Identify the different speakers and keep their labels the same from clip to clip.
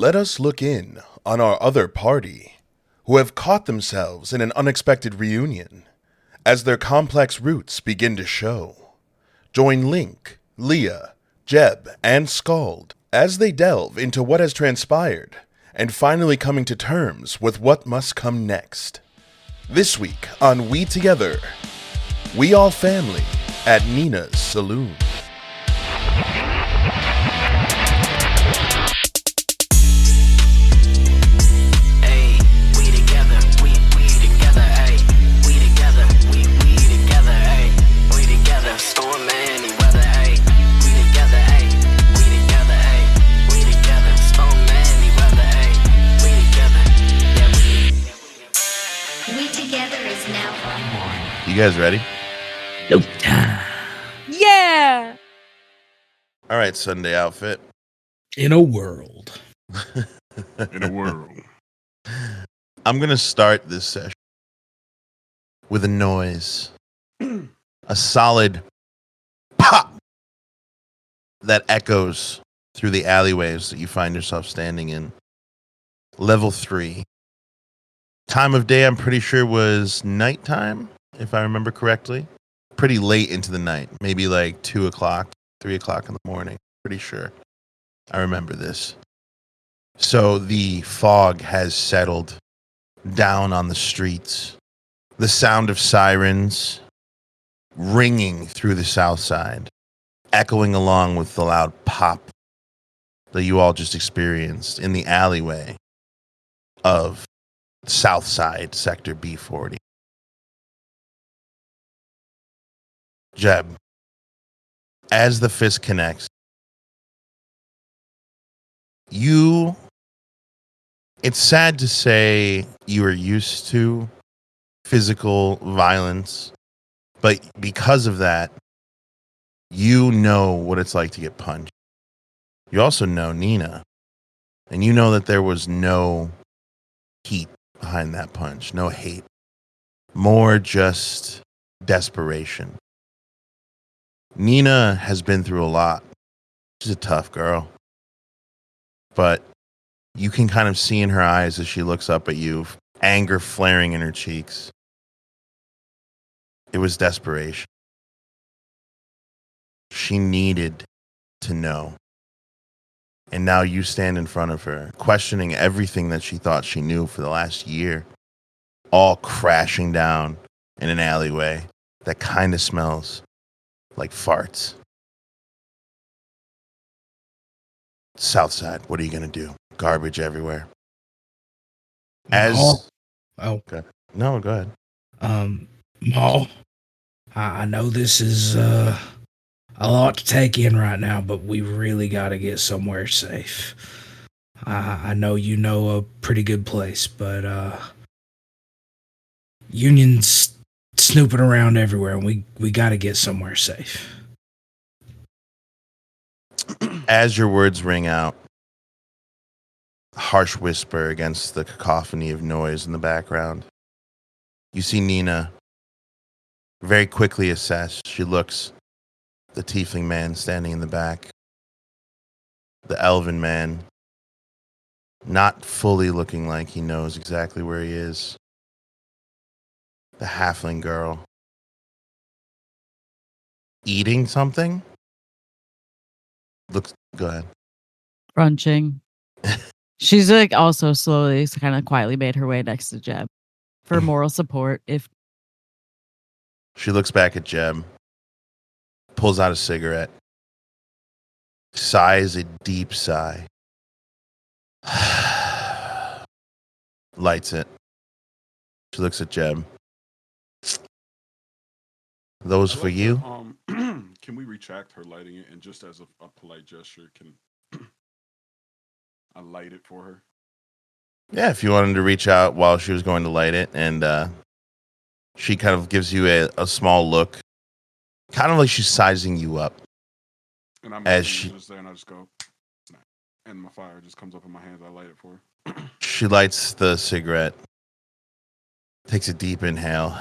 Speaker 1: Let us look in on our other party, who have caught themselves in an unexpected reunion, as their complex roots begin to show. Join Link, Leah, Jeb, and Scald as they delve into what has transpired and finally coming to terms with what must come next. This week on WeTogether, we all family at Nina's Saloon. You guys ready?
Speaker 2: Nope.
Speaker 3: Yeah.
Speaker 1: All right, Sunday outfit.
Speaker 2: In a world.
Speaker 4: In a world.
Speaker 1: I'm going to start this session with a noise. A solid pop that echoes through the alleyways that you find yourself standing in. Level 3. Time of day, I'm pretty sure, was nighttime, if I remember correctly. Pretty late into the night. Maybe like 2 o'clock, 3 o'clock in the morning. Pretty sure. I remember this. So the fog has settled down on the streets. The sound of sirens ringing through the south side, echoing along with the loud pop that you all just experienced in the alleyway of South Side Sector B40. Jeb, as the fist connects, it's sad to say you are used to physical violence, but because of that, you know what it's like to get punched. You also know Nina, and you know that there was no heat behind that punch, no hate, more just desperation. Nina has been through a lot. She's a tough girl, but you can kind of see in her eyes as she looks up at you, anger flaring in her cheeks. It was desperation. She needed to know. And now you stand in front of her, questioning everything that she thought she knew for the last year, all crashing down in an alleyway that kind of smells like farts. Southside, what are you going to do? Garbage everywhere.
Speaker 2: Oh.
Speaker 1: Okay. No, go ahead.
Speaker 2: Maul, I know this is a lot to take in right now, but we really got to get somewhere safe. I know you know a pretty good place, but Union's snooping around everywhere, and we got to get somewhere safe.
Speaker 1: As your words ring out, a harsh whisper against the cacophony of noise in the background, you see Nina very quickly assess. She looks at the tiefling man standing in the back, the elven man, not fully looking like he knows exactly where he is, the halfling girl, eating something. Go ahead.
Speaker 3: Crunching. She's like also slowly, kind of quietly made her way next to Jeb for moral support. If
Speaker 1: She looks back at Jeb, pulls out a cigarette, sighs a deep sigh, lights it. She looks at Jeb. Those for you?
Speaker 4: Can we retract her lighting it, and just as a polite gesture, can I light it for her?
Speaker 1: Yeah, if you wanted to reach out while she was going to light it, and she kind of gives you a small look, kind of like she's sizing you up.
Speaker 4: And I'm
Speaker 1: as
Speaker 4: just there, and I just go, and my fire just comes up in my hands. I light it for her.
Speaker 1: She lights the cigarette, takes a deep inhale,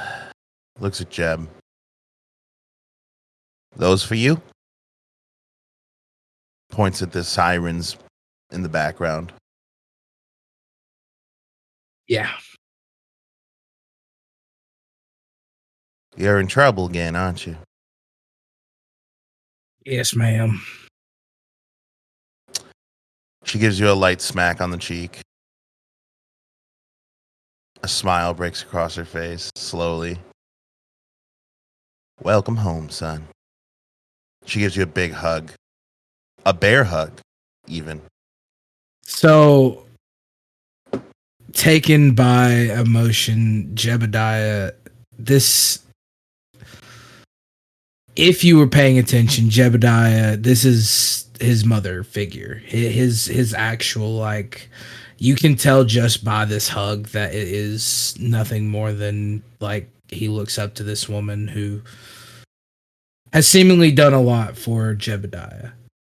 Speaker 1: looks at Jeb. Those for you? Points at the sirens in the background.
Speaker 2: Yeah.
Speaker 1: You're in trouble again, aren't you?
Speaker 2: Yes, ma'am.
Speaker 1: She gives you a light smack on the cheek. A smile breaks across her face, slowly. Welcome home, son. She gives you a big hug. A bear hug, even.
Speaker 2: So, taken by emotion, Jebediah, if you were paying attention, Jebediah, this is his mother figure. His actual, like, you can tell just by this hug that it is nothing more than, like, he looks up to this woman who has seemingly done a lot for Jebediah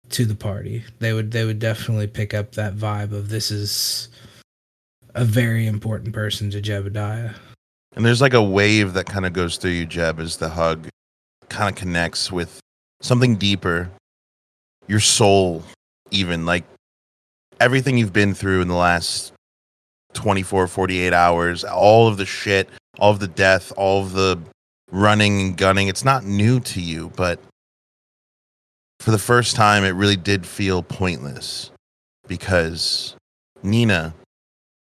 Speaker 2: to the party. They would definitely pick up that vibe of this is a very important person to Jebediah.
Speaker 1: And there's like a wave that kind of goes through you, Jeb, as the hug kind of connects with something deeper. Your soul, even. Like everything you've been through in the last 24, 48 hours, all of the shit, all of the death, all of the running and gunning. It's not new to you, but for the first time, it really did feel pointless because Nina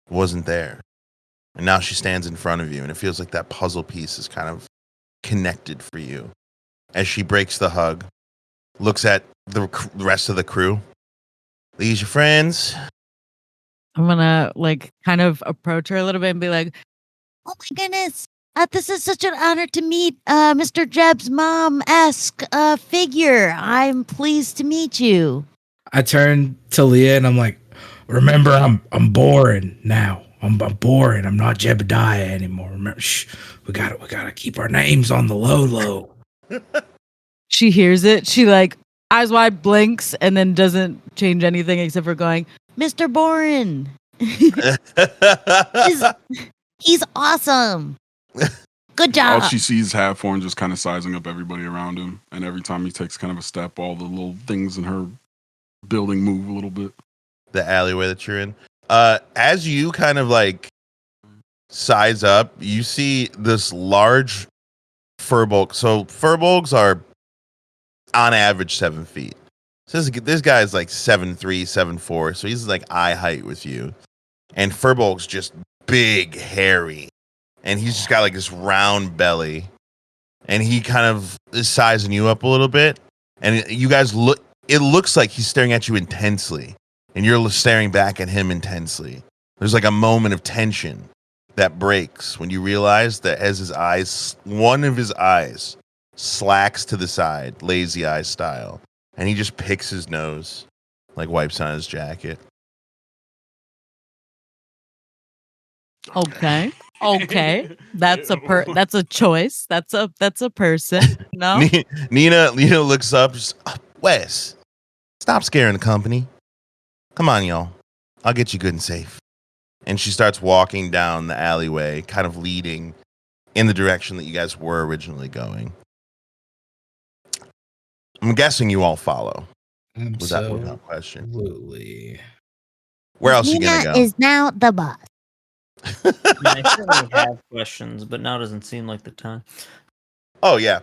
Speaker 1: wasn't there. And now she stands in front of you, and it feels like that puzzle piece is kind of connected for you. As she breaks the hug, looks at the rest of the crew. These your friends?
Speaker 3: I'm gonna like kind of approach her a little bit and be like, "Oh my goodness, this is such an honor to meet Mr. Jeb's mom-esque figure. I'm pleased to meet you."
Speaker 2: I turn to Leah and I'm like, remember, I'm boring now. I'm boring. I'm not Jebediah anymore. Remember, we gotta keep our names on the low.
Speaker 3: She hears it. She like eyes wide blinks and then doesn't change anything except for going, "Mr. Boren." He's awesome. Good
Speaker 4: All
Speaker 3: job.
Speaker 4: she sees is Halfhorn just kind of sizing up everybody around him, and every time he takes kind of a step, all the little things in her building move a little bit.
Speaker 1: The alleyway that you're in. As you kind of like size up, you see this large furbolg. So furbolgs are on average 7 feet. So this guy is like 7'3", 7'4", so he's like eye height with you. And furbolg's just big, hairy, and he's just got like this round belly, and he kind of is sizing you up a little bit. And you guys look. It looks like he's staring at you intensely, and you're staring back at him intensely. There's like a moment of tension that breaks when you realize that as his eyes, one of his eyes slacks to the side, lazy eye style, and he just picks his nose, like wipes on his jacket.
Speaker 3: Okay. Okay. That's a choice. That's a person. No?
Speaker 1: Nina looks up, just, Wes, stop scaring the company. Come on, y'all. I'll get you good and safe. And she starts walking down the alleyway, kind of leading in the direction that you guys were originally going. I'm guessing you all follow. Was that without question?
Speaker 2: Absolutely.
Speaker 1: Where else are you going to go?
Speaker 3: Is now the boss.
Speaker 5: I certainly have questions, but now doesn't seem like the time.
Speaker 1: Oh, yeah.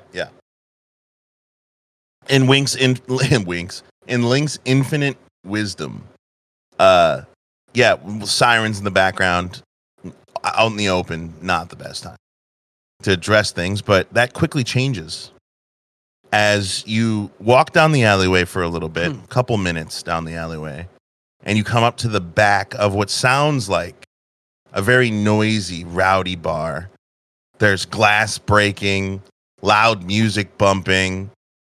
Speaker 1: In Link's infinite wisdom, sirens in the background, out in the open, not the best time to address things, but that quickly changes as you walk down the alleyway for a little bit, a couple minutes down the alleyway, and you come up to the back of what sounds like a very noisy, rowdy bar. There's glass breaking, loud music bumping,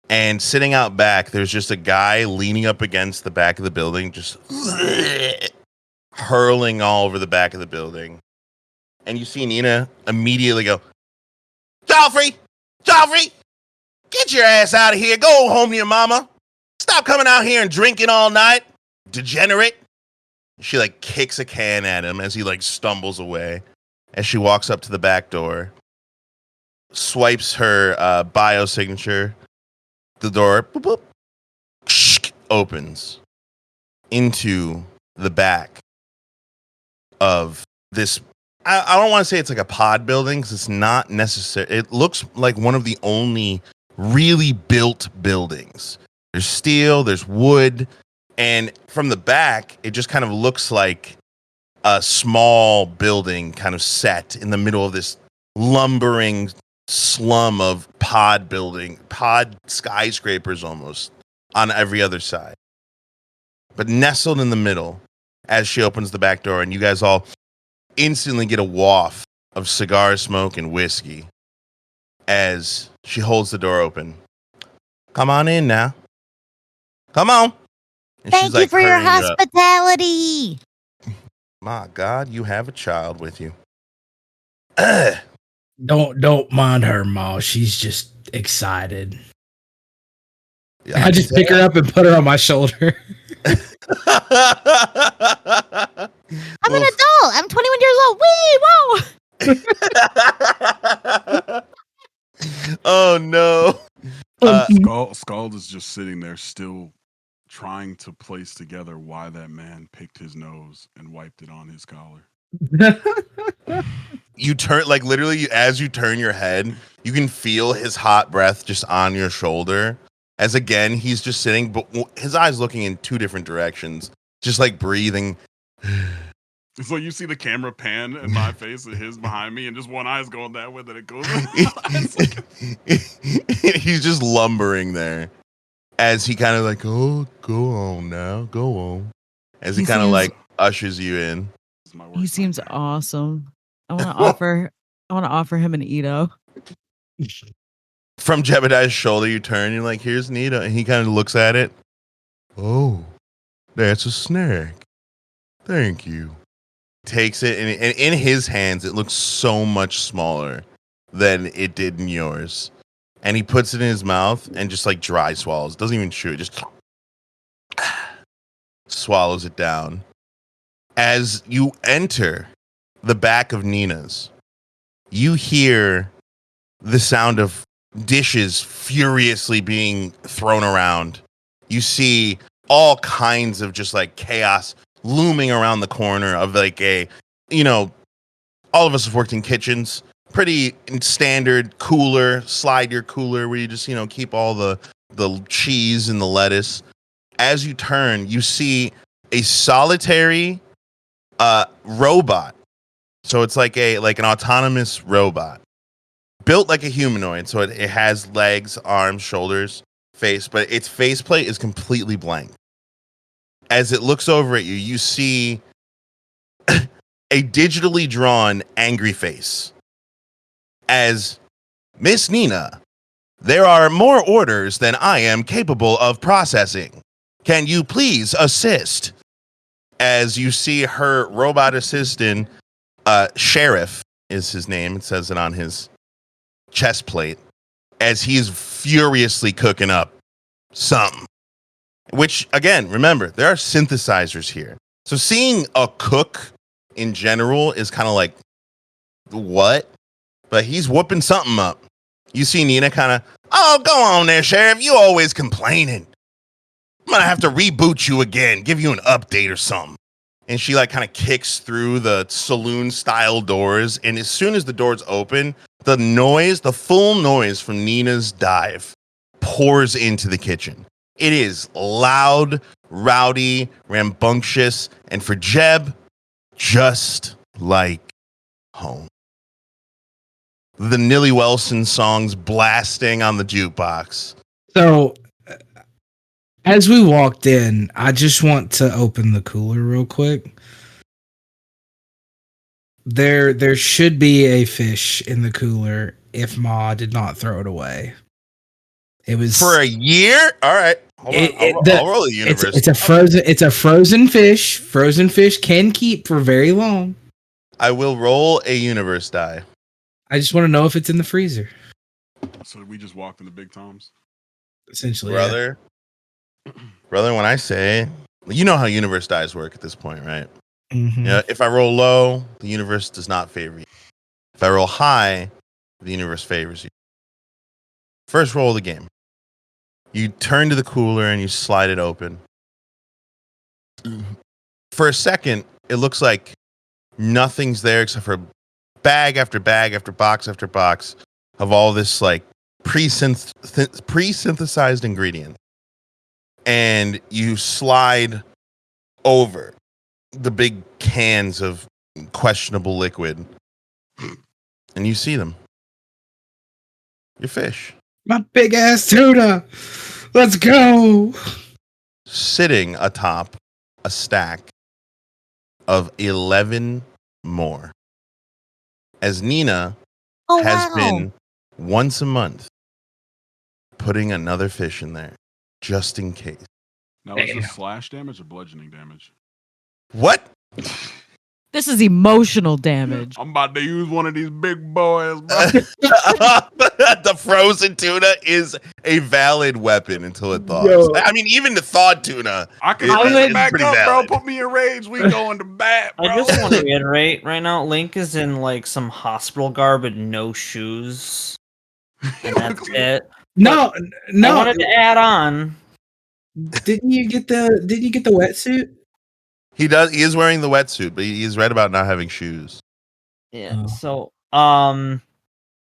Speaker 1: and sitting out back, there's just a guy leaning up against the back of the building, just hurling all over the back of the building. And you see Nina immediately go, Joffrey, get your ass out of here. Go home to your mama. Stop coming out here and drinking all night, degenerate. She like kicks a can at him as he like stumbles away. As she walks up to the back door, swipes her biosignature. The door boop, boop, opens into the back of this I don't want to say it's like a pod building because it's not necessary. It looks like one of the only really built buildings. There's steel, there's wood, and from the back, it just kind of looks like a small building kind of set in the middle of this lumbering slum of pod skyscrapers almost on every other side. But nestled in the middle, as she opens the back door, and you guys all instantly get a waft of cigar smoke and whiskey as she holds the door open. Come on in now. Come on. And
Speaker 3: Thank you for your
Speaker 1: hurrying you up.
Speaker 3: hospitality.
Speaker 1: My God, you have a child with you.
Speaker 2: Don't mind her, Ma. She's just excited.
Speaker 1: Yeah,
Speaker 2: I just pick her up and put her on my shoulder.
Speaker 3: I'm an adult. I'm 21 years old. Wee, whoa.
Speaker 1: Oh no.
Speaker 4: Scald is just sitting there still trying to place together why that man picked his nose and wiped it on his collar.
Speaker 1: You turn, like, literally as you turn your head, you can feel his hot breath just on your shoulder. As again, he's just sitting, but his eyes looking in two different directions, just like breathing.
Speaker 4: It's like you see the camera pan in my face and his behind me, and just one eye's going that way, then it goes.
Speaker 1: He's just lumbering there as he kind of like, oh, go on now, go on. As he kind of like ushers you in.
Speaker 3: He seems awesome. I want to offer him an Edo.
Speaker 1: From Jebediah's shoulder, you turn, you're like, here's Nita. And he kind of looks at it. Oh, that's a snack. Thank you. Takes it, and in his hands, it looks so much smaller than it did in yours. And he puts it in his mouth and just like dry swallows. Doesn't even chew it, just swallows it down. As you enter the back of Nina's, you hear the sound of dishes furiously being thrown around. You see all kinds of just like chaos looming around the corner of like a, all of us have worked in kitchens, pretty standard cooler, slide your cooler where you just, keep all the cheese and the lettuce. As you turn, you see a solitary robot. So it's like an autonomous robot built like a humanoid. So it has legs, arms, shoulders, face, but its faceplate is completely blank. As it looks over at you, you see a digitally drawn angry face. As Miss Nina, there are more orders than I am capable of processing. Can you please assist? As you see her robot assistant, Sheriff is his name. It says it on his chest plate. As he's furiously cooking up something. Which, again, remember, there are synthesizers here. So seeing a cook in general is kind of like, what? But he's whooping something up. You see Nina kind of, oh, go on there, Sheriff. You always complaining. I'm going to have to reboot you again, give you an update or something. And she like kind of kicks through the saloon style doors. And as soon as the doors open, the full noise from Nina's dive pours into the kitchen. It is loud, rowdy, rambunctious, and for Jeb, just like home. The Nilly Wilson songs blasting on the jukebox.
Speaker 2: So, as we walked in, I just want to open the cooler real quick. There should be a fish in the cooler if Ma did not throw it away. It was
Speaker 1: for a year. All right, hold on. I'll roll a universe.
Speaker 2: It's a frozen fish. Frozen fish can keep for very long.
Speaker 1: I will roll a universe die.
Speaker 2: I just want to know if it's in the freezer.
Speaker 4: So we just walked into Big Tom's.
Speaker 2: Essentially,
Speaker 1: brother. Yeah. Brother, when I say, you know how universe dies work at this point, right?
Speaker 2: Mm-hmm.
Speaker 1: Yeah. If I roll low, the universe does not favor you. If I roll high, the universe favors you. First roll of the game. You turn to the cooler and you slide it open. For a second, it looks like nothing's there except for bag after bag after box after box of all this like pre-synthesized ingredient, and you slide over the big cans of questionable liquid, and you see them. Your fish.
Speaker 2: My big ass tuna. Let's go.
Speaker 1: Sitting atop a stack of 11 more. As Nina has been once a month putting another fish in there just in case.
Speaker 4: Now, is this slash damage or bludgeoning damage?
Speaker 1: What?
Speaker 3: This is emotional damage.
Speaker 4: I'm about to use one of these big boys, bro.
Speaker 1: The frozen tuna is a valid weapon until it thaws.
Speaker 2: Yo.
Speaker 1: I mean, even the thawed tuna.
Speaker 4: I can
Speaker 1: is
Speaker 4: bring it back
Speaker 1: pretty
Speaker 4: up,
Speaker 1: valid.
Speaker 4: bro. Put me in rage. We going to bat, bro.
Speaker 5: I just want to reiterate right now, Link is in like some hospital garb with no shoes. And that's it.
Speaker 2: No.
Speaker 5: I wanted to add on.
Speaker 2: Didn't you get the wetsuit?
Speaker 1: He does. He is wearing the wetsuit, but he's right about not having shoes.
Speaker 5: Yeah.
Speaker 2: Oh.
Speaker 5: So,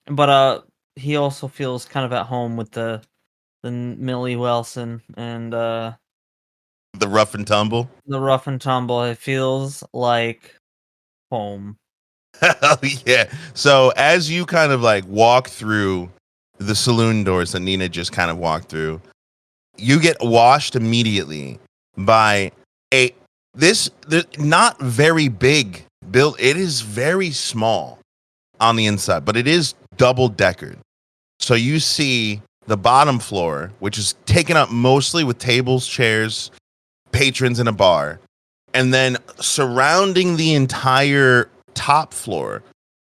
Speaker 5: but he also feels kind of at home with the Millie Wilson and
Speaker 1: The rough and tumble.
Speaker 5: the rough and tumble. It feels like home.
Speaker 1: Hell yeah. So as you kind of like walk through the saloon doors that Nina just kind of walked through, you get washed immediately by this not very big build. It is very small on the inside, but it is double deckered. So you see the bottom floor, which is taken up mostly with tables, chairs, patrons, and a bar. And then surrounding the entire top floor,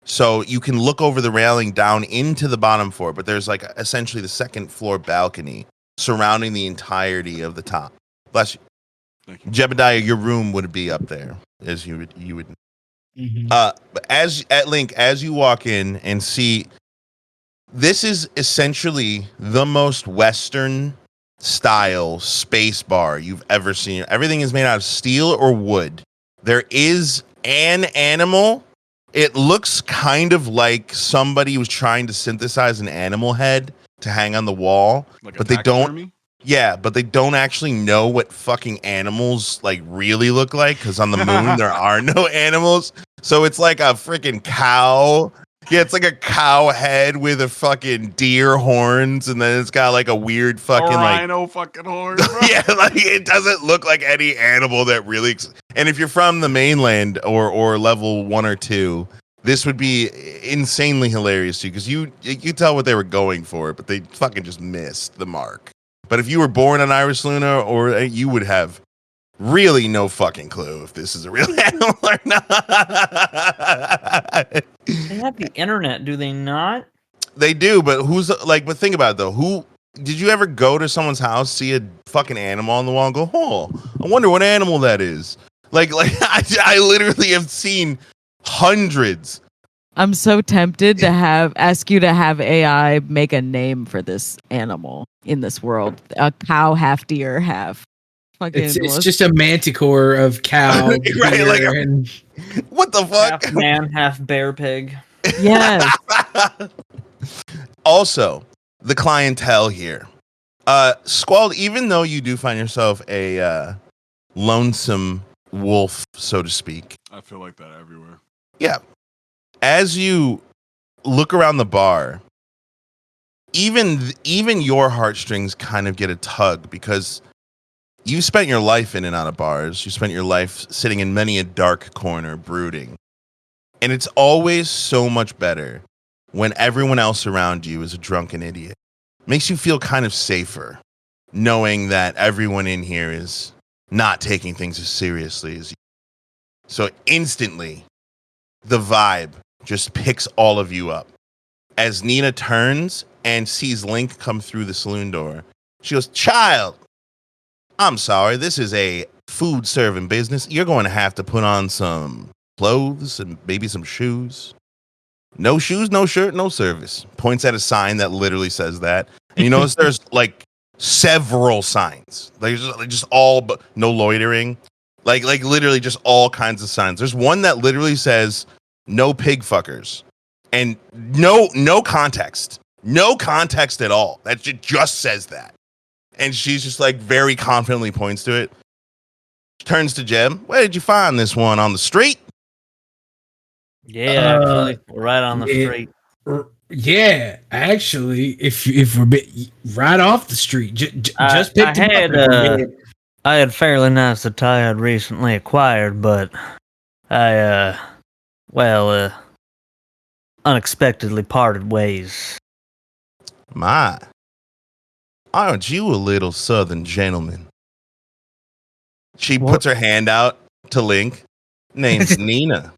Speaker 1: so you can look over the railing down into the bottom floor, but there's like essentially the second floor balcony surrounding the entirety of the top. Bless you.
Speaker 4: Thank you.
Speaker 1: Jebediah, your room would be up there, as you would.
Speaker 2: Mm-hmm.
Speaker 1: But as at Link, as you walk in and see, this is essentially the most Western style space bar you've ever seen. Everything is made out of steel or wood. There is an animal. It looks kind of like somebody was trying to synthesize an animal head to hang on the wall,
Speaker 4: Like a
Speaker 1: but they don't.
Speaker 4: taxidermy?
Speaker 1: Yeah, but they don't actually know what fucking animals like really look like, because on the moon there are no animals. So it's like a freaking cow. Yeah, it's like a cow head with a fucking deer horns, and then it's got like a weird fucking like
Speaker 4: rhino fucking horn, bro.
Speaker 1: yeah, like it doesn't look like any animal that really. And if you're from the mainland or level 1 or 2, this would be insanely hilarious to you, because you tell what they were going for, but they fucking just missed the mark. But if you were born on Iris Luna, or you would have really no fucking clue if this is a real animal or not.
Speaker 5: They have the internet, do they not?
Speaker 1: They do, but who's like? But think about it though. Who did you ever go to someone's house, see a fucking animal on the wall, and go, "Oh, I wonder what animal that is." Like I literally have seen hundreds.
Speaker 3: I'm so tempted to ask you to have AI make a name for this animal in this world. A cow, half deer, half. Fucking
Speaker 2: It's just a manticore of cow,
Speaker 1: Right,
Speaker 2: deer,
Speaker 1: like
Speaker 2: and
Speaker 1: What the fuck?
Speaker 5: Half man, half bear pig.
Speaker 3: yes.
Speaker 1: Also, the clientele here. Squall, even though you do find yourself a lonesome wolf, so to speak.
Speaker 4: I feel like that everywhere.
Speaker 1: Yeah. As you look around the bar, even your heartstrings kind of get a tug, because you spent your life in and out of bars. You spent your life sitting in many a dark corner brooding. And it's always so much better when everyone else around you is a drunken idiot. Makes you feel kind of safer knowing that everyone in here is not taking things as seriously as you. So instantly, the vibe just picks all of you up. As Nina turns and sees Link come through the saloon door, she goes, "Child, I'm sorry, this is a food serving business. You're going to have to put on some clothes and maybe some shoes. No shoes, no shirt, no service." Points at a sign that literally says that. And you notice there's like several signs. There's just all, but no loitering. Like literally just all kinds of signs. There's one that literally says no pig fuckers, and no context. No context at all. That just says that. And she's just like very confidently points to it. Turns to Jeb. Where did you find this one? On the street?
Speaker 5: Yeah, actually, right on the street.
Speaker 2: Yeah, actually, if we're right off the street, just picked him up.
Speaker 5: I had fairly nice attire I had recently acquired, but I unexpectedly parted ways.
Speaker 1: My, aren't you a little southern gentleman? She puts her hand out to Link. Name's Nina.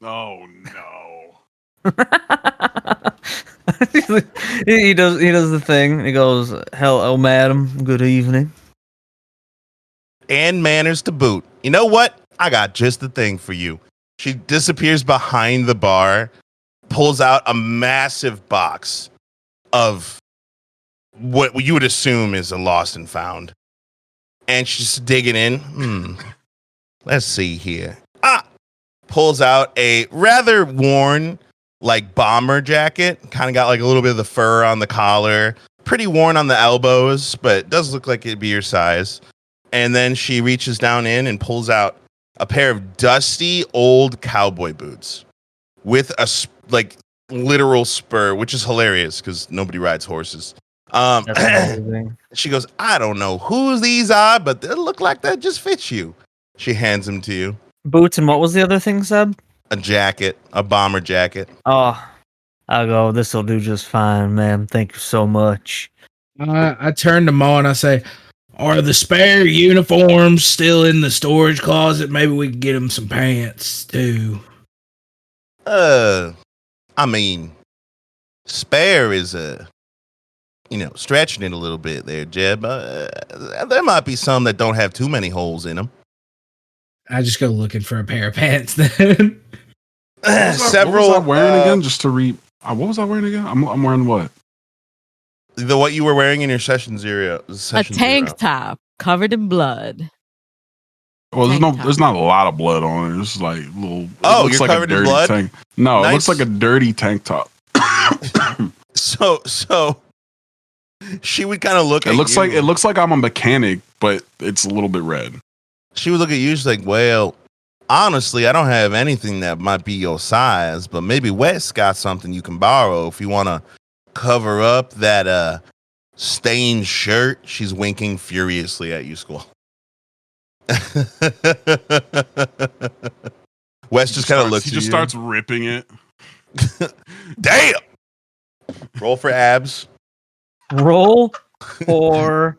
Speaker 4: Oh no.
Speaker 5: he does the thing. He goes, "Hello, madam. Good evening."
Speaker 1: And manners to boot. You know what? I got just the thing for you. She disappears behind the bar, pulls out a massive box of what you would assume is a lost and found. And she's digging in. Let's see here. Pulls out a rather worn, like, bomber jacket. Kind of got like a little bit of the fur on the collar. Pretty worn on the elbows, but it does look like it'd be your size. And then she reaches down in and pulls out a pair of dusty old cowboy boots with a like literal spur, which is hilarious because nobody rides horses.
Speaker 5: That's amazing.
Speaker 1: She goes, I don't know who these are, but they look like that just fits you. She hands them to you.
Speaker 5: Boots, and what was the other thing, Seb?
Speaker 1: A jacket, a bomber jacket.
Speaker 5: Oh, I go, this'll do just fine, ma'am. Thank you so much.
Speaker 2: I turn to Ma and I say, are the spare uniforms still in the storage closet? Maybe we could get them some pants, too.
Speaker 1: I mean, spare is stretching it a little bit there, Jeb. There might be some that don't have too many holes in them.
Speaker 2: I just go looking for a pair of pants then.
Speaker 1: Several.
Speaker 4: What was I wearing again? Just to read. What was I wearing again? I'm wearing what?
Speaker 1: What you were wearing in your session zero.
Speaker 3: A tank top covered in blood.
Speaker 4: Well, there's not a lot of blood on it. It's like little.
Speaker 1: Oh, you're like covered in blood.
Speaker 4: Tank. No, nice. It looks like a dirty tank top.
Speaker 1: So she would kind of look.
Speaker 4: It looks like I'm a mechanic, but it's a little bit red.
Speaker 1: She would look at you. She's like, "Well, honestly, I don't have anything that might be your size, but maybe Wes got something you can borrow if you want to cover up that stained shirt." She's winking furiously at you, Squall. Wes just kind of looks.
Speaker 4: He just starts ripping it.
Speaker 1: Damn! Roll for abs.
Speaker 5: Roll for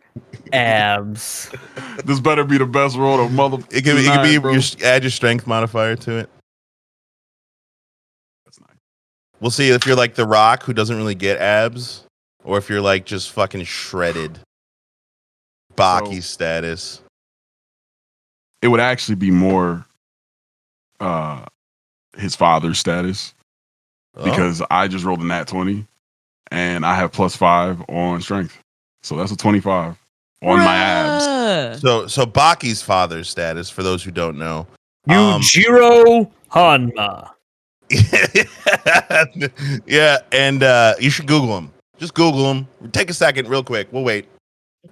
Speaker 5: abs.
Speaker 4: This better be the best roll of mother.
Speaker 1: It can be. Add your strength modifier to it.
Speaker 4: That's nice.
Speaker 1: We'll see if you're like The Rock, who doesn't really get abs, or if you're like just fucking shredded. Baki status.
Speaker 4: It would actually be more his father's status because I just rolled a nat 20 and I have +5 on strength. So that's a 25 on my abs.
Speaker 1: So Baki's father's status, for those who don't know.
Speaker 5: Yujiro Hanma.
Speaker 1: Yeah, and you should Google him. Just Google him. Take a second real quick. We'll wait.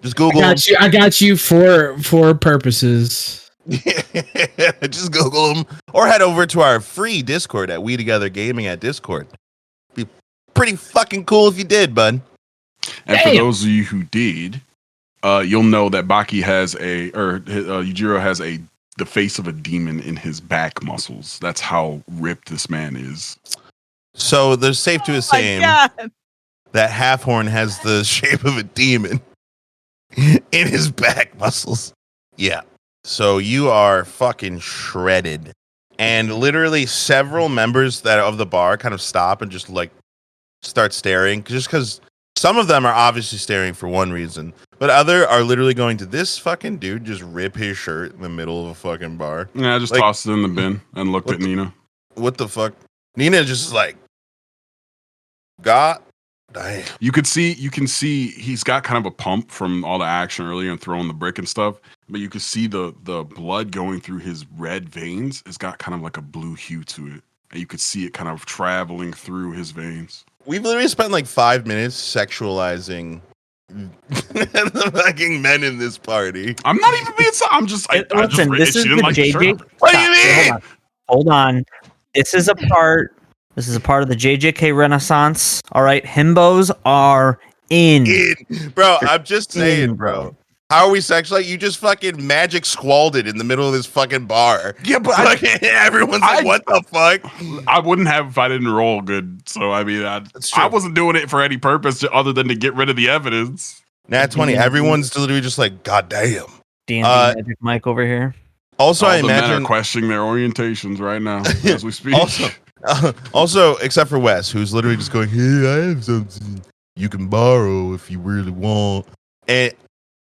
Speaker 1: Just Google him.
Speaker 2: I got you for purposes.
Speaker 1: Just Google them or head over to our free Discord at WeTogether Gaming at Discord. Be pretty fucking cool if you did, bud.
Speaker 4: And for those of you who did, you'll know that Baki has Yujiro has the face of a demon in his back muscles. That's how ripped this man is.
Speaker 1: So there's safe to assume that Halfhorn has the shape of a demon in his back muscles. Yeah. So you are fucking shredded. And literally several members of the bar kind of stop and just like start staring. Just because some of them are obviously staring for one reason. But other are literally going to, this fucking dude just rip his shirt in the middle of a fucking bar.
Speaker 4: Yeah, I just tossed it in the bin and looked at Nina.
Speaker 1: What the fuck? Nina just like, God damn.
Speaker 4: You can see he's got kind of a pump from all the action earlier and throwing the brick and stuff. But you can see the blood going through his red veins. It's got kind of like a blue hue to it. and you could see it kind of traveling through his veins.
Speaker 1: We've literally spent like 5 minutes sexualizing the fucking men in this party.
Speaker 4: I'm not even being. I'm just.
Speaker 5: Listen, this is
Speaker 4: she
Speaker 5: the
Speaker 4: didn't like the
Speaker 5: JJ.
Speaker 4: shirt.
Speaker 1: What do you mean?
Speaker 5: Hold on. This is a part. This is a part of the JJK Renaissance. All right, himbos are in.
Speaker 1: Bro, I'm just saying, bro. How are we sexualizing? You just fucking magic squalled it in the middle of this fucking bar.
Speaker 4: Yeah, but
Speaker 1: everyone's like, what the fuck?
Speaker 4: I wouldn't have if I didn't roll good. So, I mean, I wasn't doing it for any purpose other than to get rid of the evidence.
Speaker 1: Nat 20, everyone's literally just like, God damn.
Speaker 5: D&D Magic Mike over here.
Speaker 1: Also, I imagine
Speaker 4: men are questioning their orientations right now as we speak.
Speaker 1: Also, except for Wes, who's literally just going, hey, I have something you can borrow if you really want. And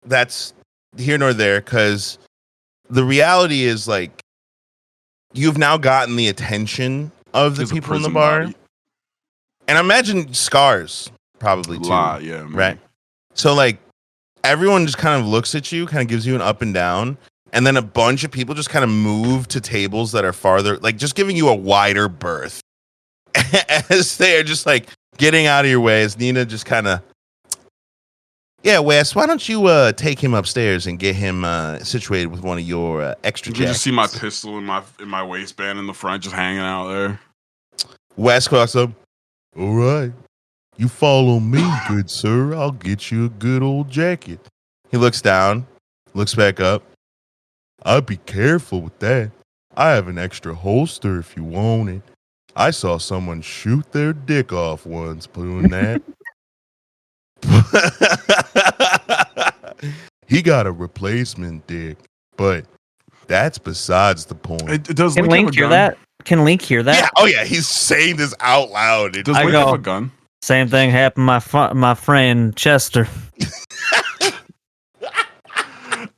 Speaker 1: that's here nor there, because the reality is, like, you've now gotten the attention of the people in the bar. Body. And I imagine scars probably too.
Speaker 4: Yeah, man.
Speaker 1: Right. So, like, everyone just kind of looks at you, kind of gives you an up and down. And then a bunch of people just kind of move to tables that are farther, like just giving you a wider berth as they are just like getting out of your way. As Nina just kind of, yeah, Wes, why don't you take him upstairs and get him situated with one of your extra jackets?
Speaker 4: You just see my pistol in my waistband in the front, just hanging out there.
Speaker 1: Wes walks up. All right, you follow me, good sir. I'll get you a good old jacket. He looks down, looks back up. I'd be careful with that. I have an extra holster if you want it. I saw someone shoot their dick off once doing that. He got a replacement dick, but that's besides the point.
Speaker 4: It does.
Speaker 5: Can Link hear that? Can Link hear that?
Speaker 1: Yeah. Oh yeah. He's saying this out loud.
Speaker 4: Does Link have a gun?
Speaker 5: Same thing happened to my friend Chester.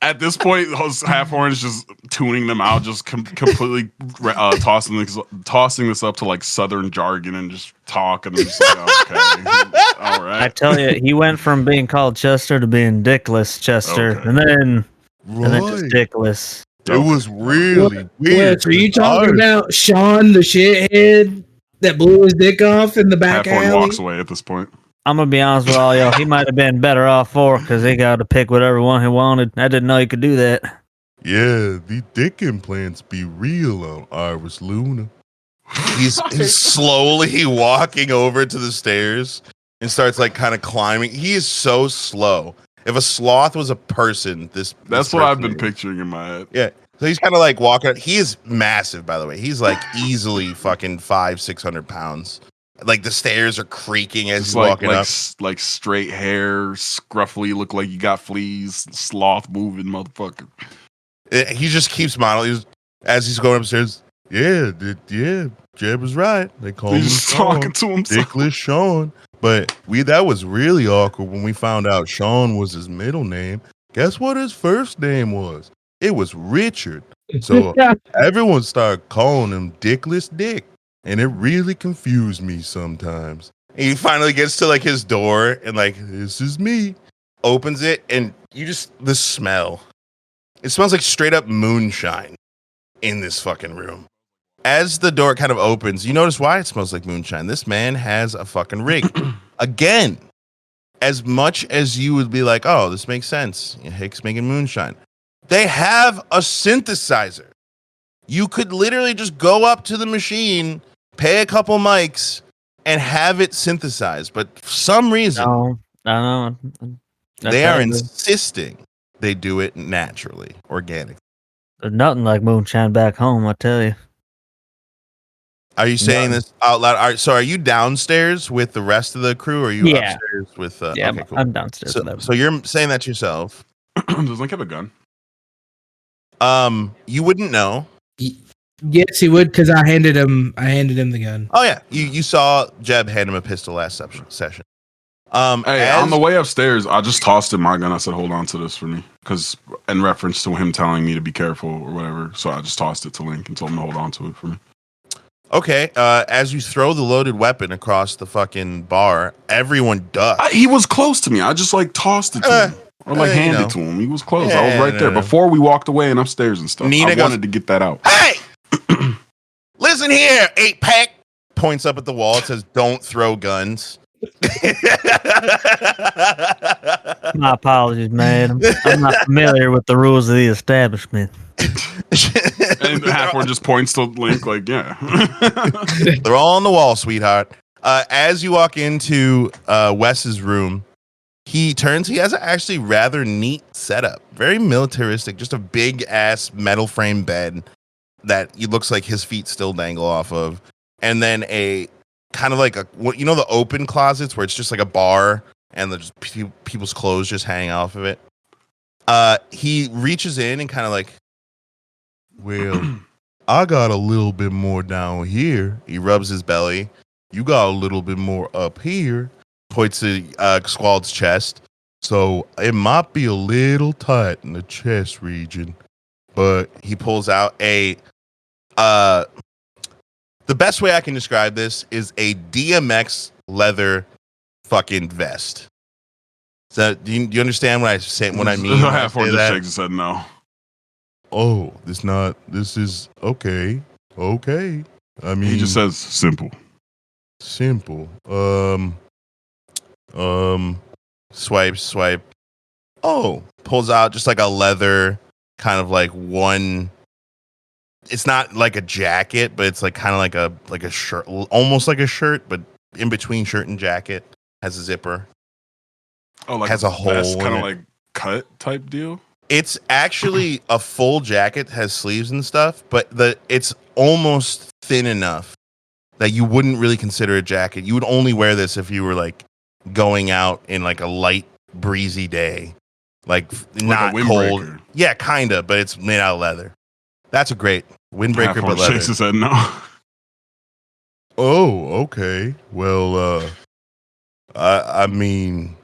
Speaker 4: At this point, Half-Horn is just tuning them out, just completely tossing this up to like Southern jargon and just talk, and just like, okay, all right.
Speaker 5: I tell you, he went from being called Chester to being Dickless Chester, and then just Dickless.
Speaker 1: It was really weird.
Speaker 2: What, are you talking about Sean, the shithead that blew his dick off in the back alley?
Speaker 4: Half-Horn walks away at this point.
Speaker 5: I'm gonna be honest with all y'all. He might have been better off for because he got to pick whatever one he wanted. I didn't know he could do that.
Speaker 1: Yeah, the dick implants be real on Iris Luna. He's slowly walking over to the stairs and starts like kind of climbing. He is so slow. If a sloth was a person, that's
Speaker 4: what I've been picturing in my head.
Speaker 1: Yeah. So he's kind of like walking. He is massive, by the way. He's like easily fucking 500-600 pounds. Like the stairs are creaking as he's walking up.
Speaker 4: Like straight hair, scruffy, look like you got fleas, sloth moving motherfucker.
Speaker 1: He just keeps modeling as he's going upstairs. Yeah, Jeb was right. They call him
Speaker 4: talking to himself.
Speaker 1: Dickless Sean. But that was really awkward when we found out Sean was his middle name. Guess what his first name was? It was Richard. So everyone started calling him Dickless Dick. And it really confused me sometimes. And he finally gets to like his door and like, this is me. Opens it and the smell. It smells like straight up moonshine in this fucking room. As the door kind of opens, you notice why it smells like moonshine. This man has a fucking rig. Again, as much as you would be like, oh, this makes sense. Hicks making moonshine. They have a synthesizer. You could literally just go up to the machine, pay a couple mics, and have it synthesized. But for some reason, they are insisting they do it naturally, organically.
Speaker 5: There's nothing like moonshine back home, I tell you.
Speaker 1: Are you saying this out loud? So are you downstairs with the rest of the crew, or are you upstairs with...
Speaker 5: yeah,
Speaker 1: okay, cool.
Speaker 5: I'm downstairs.
Speaker 1: So you're saying that yourself.
Speaker 4: Does Link have a gun?
Speaker 1: You wouldn't know.
Speaker 2: Yes, he would, because I handed him the gun.
Speaker 1: Oh yeah, you saw Jeb hand him a pistol last session.
Speaker 4: Hey, on the way upstairs, I just tossed him my gun. I said, "Hold on to this for me," because in reference to him telling me to be careful or whatever. So I just tossed it to Link and told him to hold on to it for me.
Speaker 1: Okay. As you throw the loaded weapon across the fucking bar, everyone ducks.
Speaker 4: He was close to me. I just like tossed it to him. Or like handed it to him. He was close. I was right there before we walked away and upstairs and stuff. I wanted to get that out.
Speaker 1: Hey! Listen, in here, 8-pack. Points up at the wall. It says, "Don't throw guns."
Speaker 5: My apologies, man. I'm not familiar with the rules of the establishment.
Speaker 4: And Halford just points to Link, like, yeah.
Speaker 1: They're all on the wall, sweetheart. As you walk into Wes's room, he turns. He has an actually rather neat setup, very militaristic. Just a big ass metal frame bed that he looks like his feet still dangle off of, and then a kind of like the open closets where it's just like a bar and there's people's clothes just hang off of it. He reaches in and kind of like, well, I got a little bit more down here. He rubs his belly. You got a little bit more up here. Points to Squald's chest. So it might be a little tight in the chest region. But he pulls out a the best way I can describe this is a DMX leather fucking vest. So do you understand what I say? What I mean?
Speaker 4: Halford just shakes his head no.
Speaker 1: Oh, this is okay. Okay. I mean,
Speaker 4: he just says simple.
Speaker 1: Simple. Swipe. Oh, pulls out just like a leather kind of like one. It's not like a jacket, but it's like kind of like a shirt, almost like a shirt, but in between shirt and jacket has a zipper.
Speaker 4: Oh, like
Speaker 1: has a hole,
Speaker 4: kind of like cut type deal.
Speaker 1: It's actually a full jacket, has sleeves and stuff, but it's almost thin enough that you wouldn't really consider a jacket. You would only wear this if you were like going out in like a light breezy day, like not cold. Yeah, kinda, but it's made out of leather. That's a great windbreaker, but leather.
Speaker 4: Shakes his head no.
Speaker 1: Oh, okay. Well, I mean,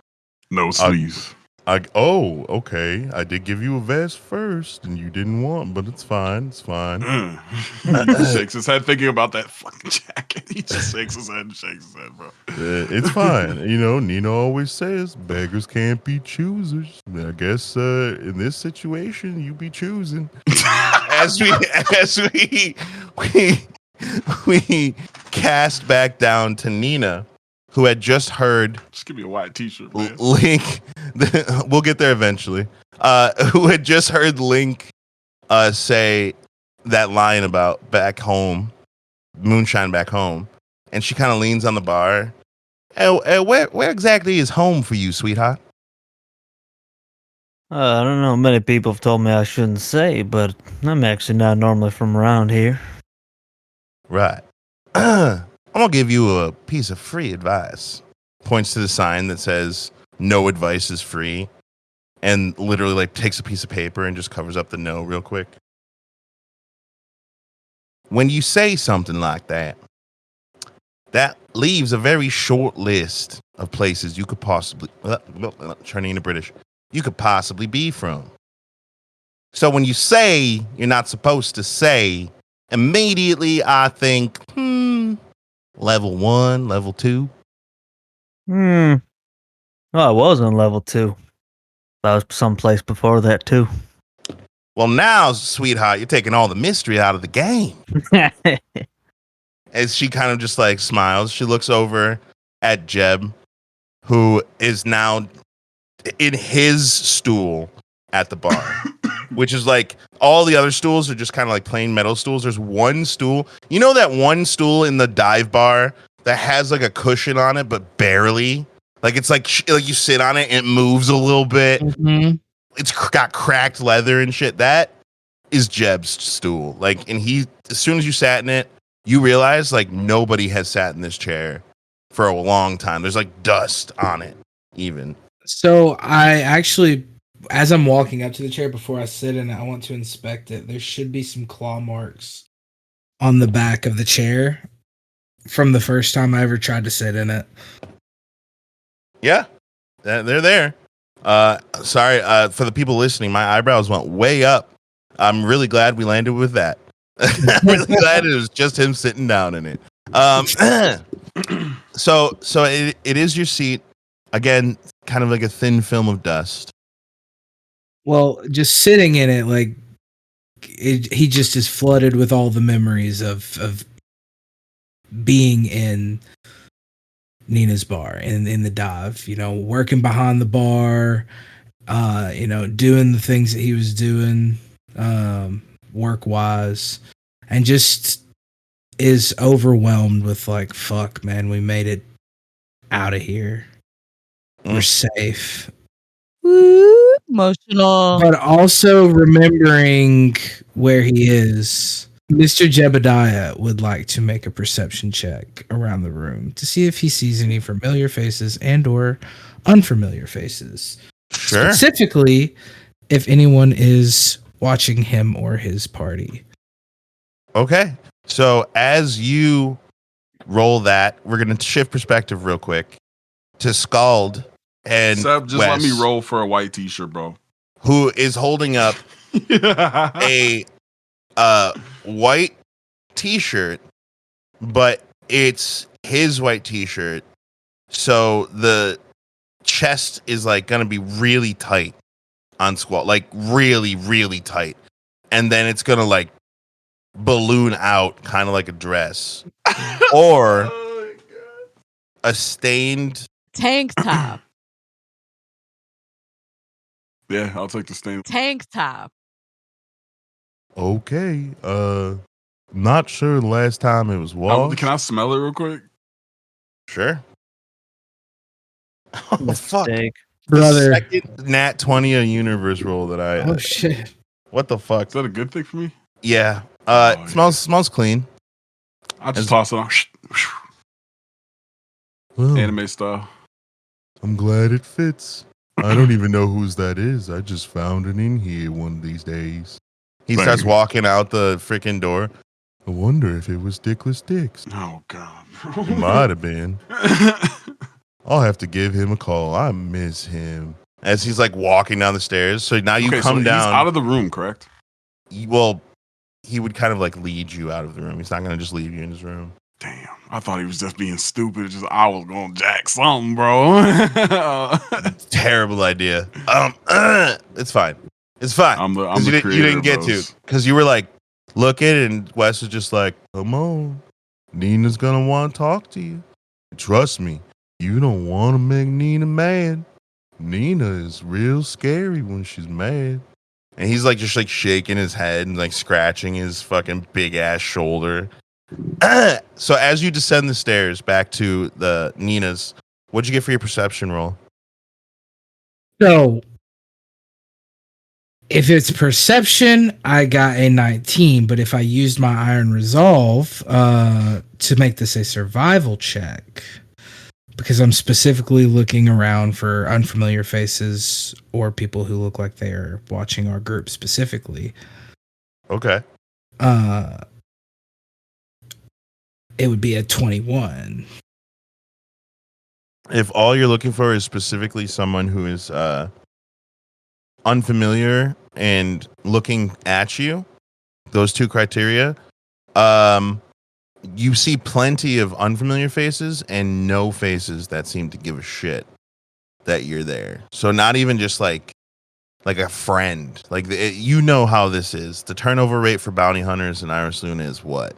Speaker 4: no sleeves.
Speaker 1: Okay. I did give you a vest first, and you didn't want, but it's fine. It's fine.
Speaker 4: He shakes his head thinking about that fucking jacket. He just shakes his head and shakes his head, bro.
Speaker 1: It's fine. Nina always says beggars can't be choosers. I guess in this situation, you be choosing. As we cast back down to Nina, who had just heard.
Speaker 4: Just give me a white T-shirt, man.
Speaker 1: Link. We'll get there eventually. Who had just heard Link say that line about back home, moonshine back home, and she kind of leans on the bar. Where exactly is home for you, sweetheart?
Speaker 5: I don't know. Many people have told me I shouldn't say, but I'm actually not normally from around here.
Speaker 1: Right. I'm gonna give you a piece of free advice. Points to the sign that says "No advice is free," and literally like takes a piece of paper and just covers up the "no" real quick. When you say something like that, that leaves a very short list of places you could possibly turning into British. You could possibly be from. So when you say you're not supposed to say, immediately I think, level 1, level 2.
Speaker 5: Well, I was on level 2. I was someplace before that too.
Speaker 1: Well, now, sweetheart, you're taking all the mystery out of the game. As she kind of just like smiles, she looks over at Jeb, who is now in his stool at the bar, which is like all the other stools are just kind of like plain metal stools. There's one stool. You know that one stool in the dive bar that has like a cushion on it, but barely? Like it's like you sit on it and it moves a little bit.
Speaker 2: Mm-hmm.
Speaker 1: It's got cracked leather and shit. That is Jeb's stool. Like, and he, as soon as you sat in it, you realize like nobody has sat in this chair for a long time. There's like dust on it, even.
Speaker 2: So I actually, as I'm walking up to the chair before I sit in it, I want to inspect it. There should be some claw marks on the back of the chair from the first time I ever tried to sit in it.
Speaker 1: Yeah, they're there. Sorry, for the people listening, my eyebrows went way up. I'm really glad we landed with that. I'm really glad it was just him sitting down in it. So it is your seat. Again, kind of like a thin film of dust.
Speaker 2: Well, just sitting in it, like he just is flooded with all the memories of being in Nina's bar and in the dive, working behind the bar, doing the things that he was doing, work wise, and just is overwhelmed with like, fuck, man, we made it out of here. We're safe.
Speaker 3: Woo, emotional.
Speaker 2: But also remembering where he is. Mr. Jebediah would like to make a perception check around the room to see if he sees any familiar faces and or unfamiliar faces.
Speaker 1: Sure.
Speaker 2: Specifically, if anyone is watching him or his party.
Speaker 1: Okay. So as you roll that, we're going to shift perspective real quick to Scald and
Speaker 4: Seb, just
Speaker 1: Wes,
Speaker 4: let me roll for a white t-shirt, bro.
Speaker 1: who is holding up a white t-shirt, but it's his white t-shirt. So the chest is like going to be really tight on Squall, like really, really tight. And then it's going to like balloon out kind of like a dress or a stained
Speaker 3: Tank top.
Speaker 4: Yeah, I'll take the stain.
Speaker 3: Tank top.
Speaker 1: Okay. Not sure the last time it was washed.
Speaker 4: Can I smell it real quick?
Speaker 1: Sure. Oh, fuck.
Speaker 5: Mistake.
Speaker 2: Brother.
Speaker 1: The second nat 20 a universe roll that I
Speaker 2: Oh shit.
Speaker 1: what the fuck?
Speaker 4: Is that a good thing for me?
Speaker 1: Yeah.
Speaker 4: Oh,
Speaker 1: It smells clean.
Speaker 4: I'll just toss it on.
Speaker 1: Well,
Speaker 4: Anime style.
Speaker 1: I'm glad it fits. I don't even know whose that is. I just found it in here one of these days. He
Speaker 4: Thank
Speaker 1: starts
Speaker 4: you.
Speaker 1: walking out the freaking door. I wonder if it was Dickless Dicks.
Speaker 4: Oh god.
Speaker 1: It might have been. I'll have to give him a call. I miss him. As he's like walking down the stairs. So now you come down.
Speaker 4: He's out of the room, correct?
Speaker 1: Well, he would kind of like lead you out of the room. He's not going to just leave you in his room.
Speaker 4: Damn. I thought he was just being stupid. I was going to jack something, bro.
Speaker 1: Terrible idea. It's fine. It's fine.
Speaker 4: I'm the
Speaker 1: 'Cause you
Speaker 4: creator
Speaker 1: didn't
Speaker 4: of
Speaker 1: get
Speaker 4: those.
Speaker 1: to. Because you were like, looking, and Wes was just like, come on. Nina's going to want to talk to you. Trust me, you don't want to make Nina mad. Nina is real scary when she's mad. And he's like just like shaking his head and like scratching his fucking big ass shoulder. So as you descend the stairs back to the Nina's, what'd you get for your perception roll?
Speaker 2: So if it's perception, I got a 19, but if I used my Iron Resolve to make this a survival check, because I'm specifically looking around for unfamiliar faces or people who look like they are watching our group specifically.
Speaker 1: Okay.
Speaker 2: It would be a 21.
Speaker 1: If all you're looking for is specifically someone who is unfamiliar and looking at you, those two criteria, you see plenty of unfamiliar faces and no faces that seem to give a shit that you're there. So not even just like a friend. Like you know how this is. The turnover rate for bounty hunters in Iris Luna is what?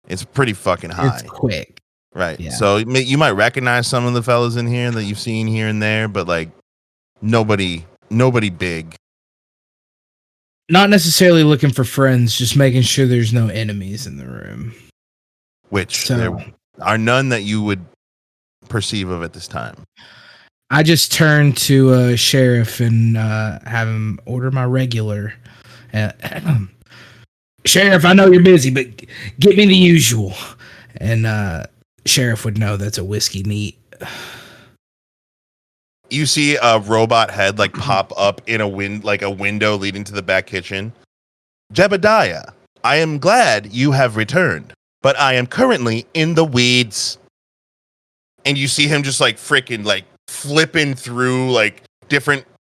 Speaker 1: It's pretty fucking high.
Speaker 2: It's quick.
Speaker 1: Right.
Speaker 2: Yeah.
Speaker 1: So you might recognize some of the fellas in here that you've seen here and there, but like nobody big.
Speaker 2: Not necessarily looking for friends, just making sure there's no enemies in the room.
Speaker 1: Which
Speaker 2: So-
Speaker 1: there are none that you would perceive of at this time.
Speaker 2: I just turn to Sheriff and have him order my regular. Sheriff, I know you're busy, but get me the usual. And Sheriff would know that's a whiskey neat.
Speaker 1: You see a robot head like pop up in a window leading to the back kitchen. Jebediah, I am glad you have returned, but I am currently in the weeds. And you see him just like freaking like flipping through like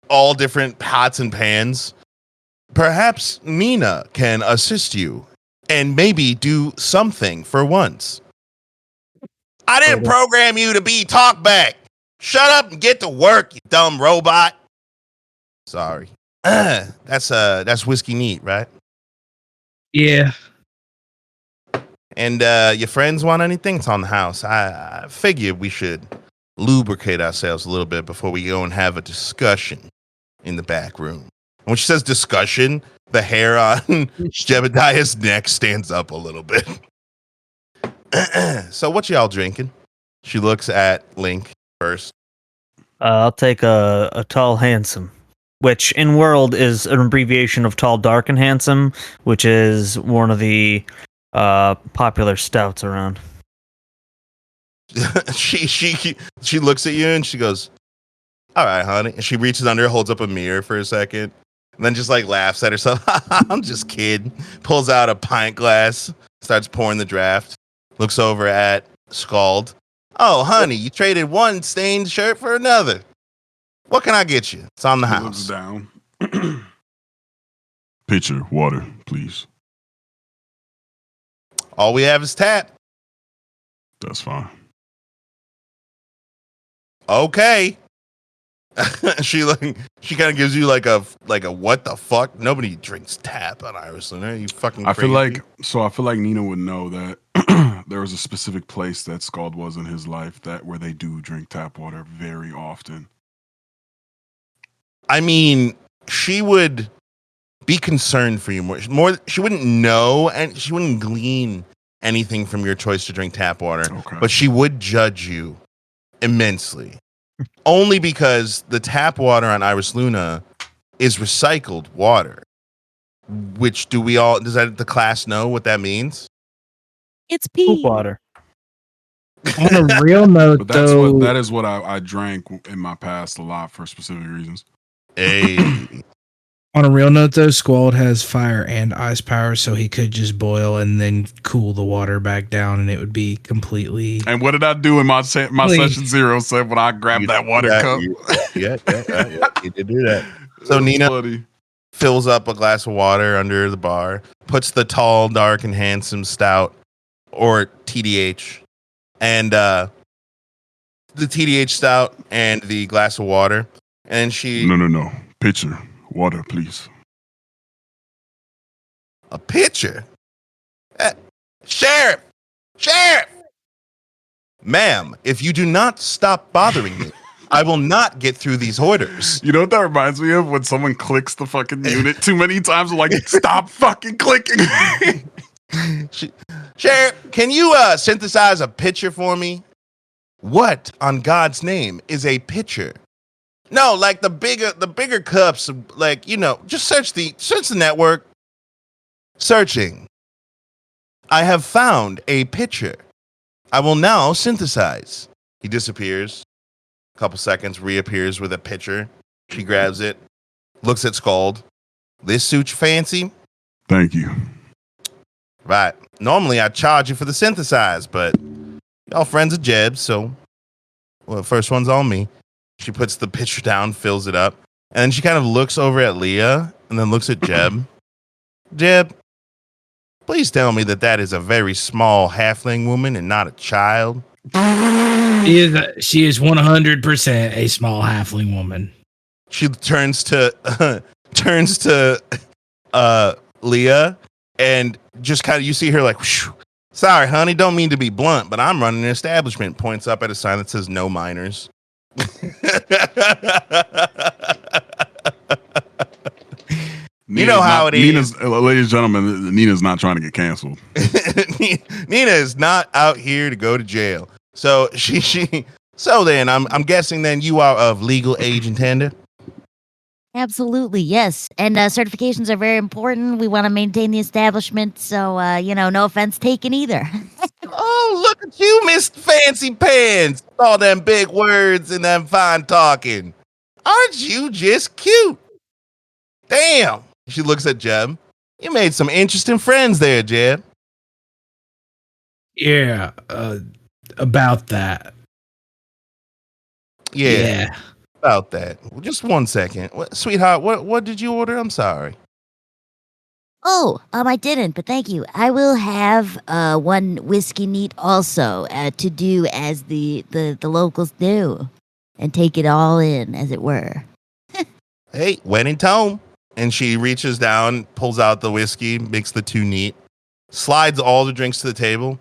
Speaker 1: all different pots and pans. Perhaps Nina can assist you and maybe do something for once. I didn't program you to be talkback. Shut up and get to work, you dumb robot. Sorry. That's whiskey neat, right?
Speaker 2: Yeah.
Speaker 1: And your friends want anything? It's on the house. I figure we should lubricate ourselves a little bit before we go and have a discussion in the back room. And when she says discussion, the hair on Jebediah's neck stands up a little bit. So what y'all drinking? She looks at Link first.
Speaker 5: I'll take a tall, handsome, which in world is an abbreviation of tall, dark, and handsome, which is one of the popular stouts around.
Speaker 1: She looks at you and she goes, "All right, honey." And she reaches under, holds up a mirror for a second, and then just like laughs at herself. I'm just kidding. Pulls out a pint glass, starts pouring the draft. Looks over at Scald. "Oh, honey, you traded one stained shirt for another. What can I get you? It's on the house."
Speaker 4: Looks down. Pitcher, water, please.
Speaker 1: All we have is tap.
Speaker 4: That's fine.
Speaker 1: Okay. She kind of gives you like a what the fuck? Nobody drinks tap on Irisland. Are you fucking crazy?
Speaker 4: I feel like Nina would know that there was a specific place that Scald was in his life where they do drink tap water very often.
Speaker 1: I mean, she would be concerned for you more. She wouldn't know, and she wouldn't glean anything from your choice to drink tap water.
Speaker 4: Okay.
Speaker 1: But she would judge you immensely, only because the tap water on Iris Luna is recycled water. Which does the class know what that means?
Speaker 3: It's pee.
Speaker 5: Poop water.
Speaker 2: On a real note,
Speaker 4: But that is what I drank in my past a lot for specific reasons.
Speaker 1: Hey.
Speaker 2: On a real note, though, Squald has fire and ice power, so he could just boil and then cool the water back down, and it would be completely.
Speaker 4: And what did I do in my session 0 said when I grabbed that water cup?
Speaker 1: Yeah, you did do that. So Nina
Speaker 4: funny.
Speaker 1: Fills up a glass of water under the bar, puts the tall, dark, and handsome stout, or TDH, and the TDH stout and the glass of water, and she...
Speaker 4: No. Pitcher. Water, please.
Speaker 1: A pitcher? Sheriff! Ma'am, if you do not stop bothering me, I will not get through these orders.
Speaker 4: You know what that reminds me of? When someone clicks the fucking unit too many times, like, stop fucking clicking.
Speaker 1: Sheriff, can you synthesize a pitcher for me? What on God's name is a pitcher? No, like the bigger cups, like, just search the network. Searching. I have found a pitcher. I will now synthesize. He disappears. A couple seconds, reappears with a pitcher. She grabs it, looks at Scald. This suit you fancy?
Speaker 4: Thank you.
Speaker 1: Right. Normally I'd charge you for the synthesize, but y'all friends of Jeb's, so first one's on me. She puts the pitcher down, fills it up, and then she kind of looks over at Leah and then looks at Jeb. Jeb, please tell me that is a very small halfling woman and not a child.
Speaker 2: She is 100% a small halfling woman.
Speaker 1: She turns to Leah and just kind of, you see her like, whoosh, sorry, honey, don't mean to be blunt, but I'm running an establishment. Points up at a sign that says no minors. You know how it is.
Speaker 4: Ladies and gentlemen, Nina's not trying to get canceled.
Speaker 1: Nina is not out here to go to jail. So so then I'm guessing then you are of legal age and tender?
Speaker 3: Absolutely, yes. And certifications are very important. We want to maintain the establishment, so no offense taken either.
Speaker 1: Oh, look at you, Miss Fancy Pants. All them big words and them fine talking. Aren't you just cute? Damn. She looks at Jeb. You made some interesting friends there, Jeb.
Speaker 2: Yeah, about that.
Speaker 1: Yeah. About that. Just 1 second. Sweetheart, what did you order? I'm sorry.
Speaker 3: Oh, I didn't, but thank you. I will have one whiskey neat also to do as the locals do and take it all in, as it were.
Speaker 1: Hey, when in tone. And she reaches down, pulls out the whiskey, makes the two neat. slides all the drinks to the table.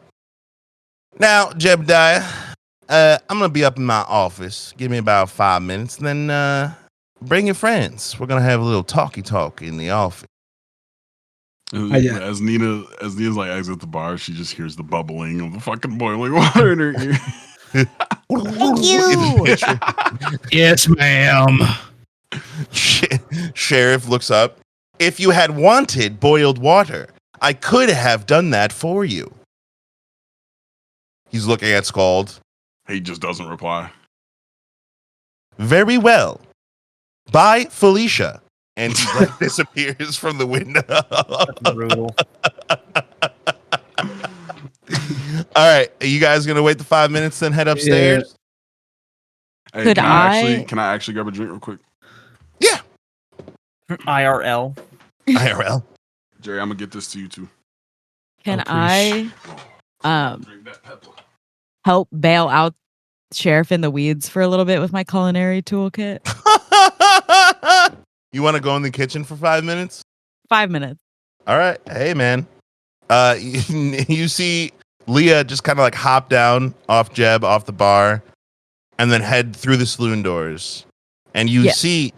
Speaker 1: Now, Jebediah, I'm gonna be up in my office. Give me about 5 minutes, then bring your friends. We're gonna have a little talk in the office.
Speaker 4: As Nina's like exit the bar, she just hears the bubbling of the fucking boiling water in her ear.
Speaker 3: Thank you.
Speaker 2: Yes, ma'am.
Speaker 1: Sheriff looks up. If you had wanted boiled water, I could have done that for you. He's looking at Scald.
Speaker 4: He just doesn't reply.
Speaker 1: Very well. Bye, Felicia. And he like disappears from the window.
Speaker 5: Brutal.
Speaker 1: All right. Are you guys going to wait the 5 minutes then head upstairs?
Speaker 4: Hey,
Speaker 3: Could
Speaker 4: can
Speaker 3: I
Speaker 4: actually grab a drink real quick?
Speaker 1: Yeah.
Speaker 5: IRL.
Speaker 1: IRL.
Speaker 4: Jerry, I'm going to get this to you too.
Speaker 3: Can I
Speaker 4: Drink that pepper.
Speaker 3: help bail out Sheriff in the weeds for a little bit with my culinary toolkit?
Speaker 1: You want to go in the kitchen for 5 minutes?
Speaker 3: 5 minutes.
Speaker 1: All right. Hey, man. You see Leah just kind of like hop down off the bar, and then head through the saloon doors. And you see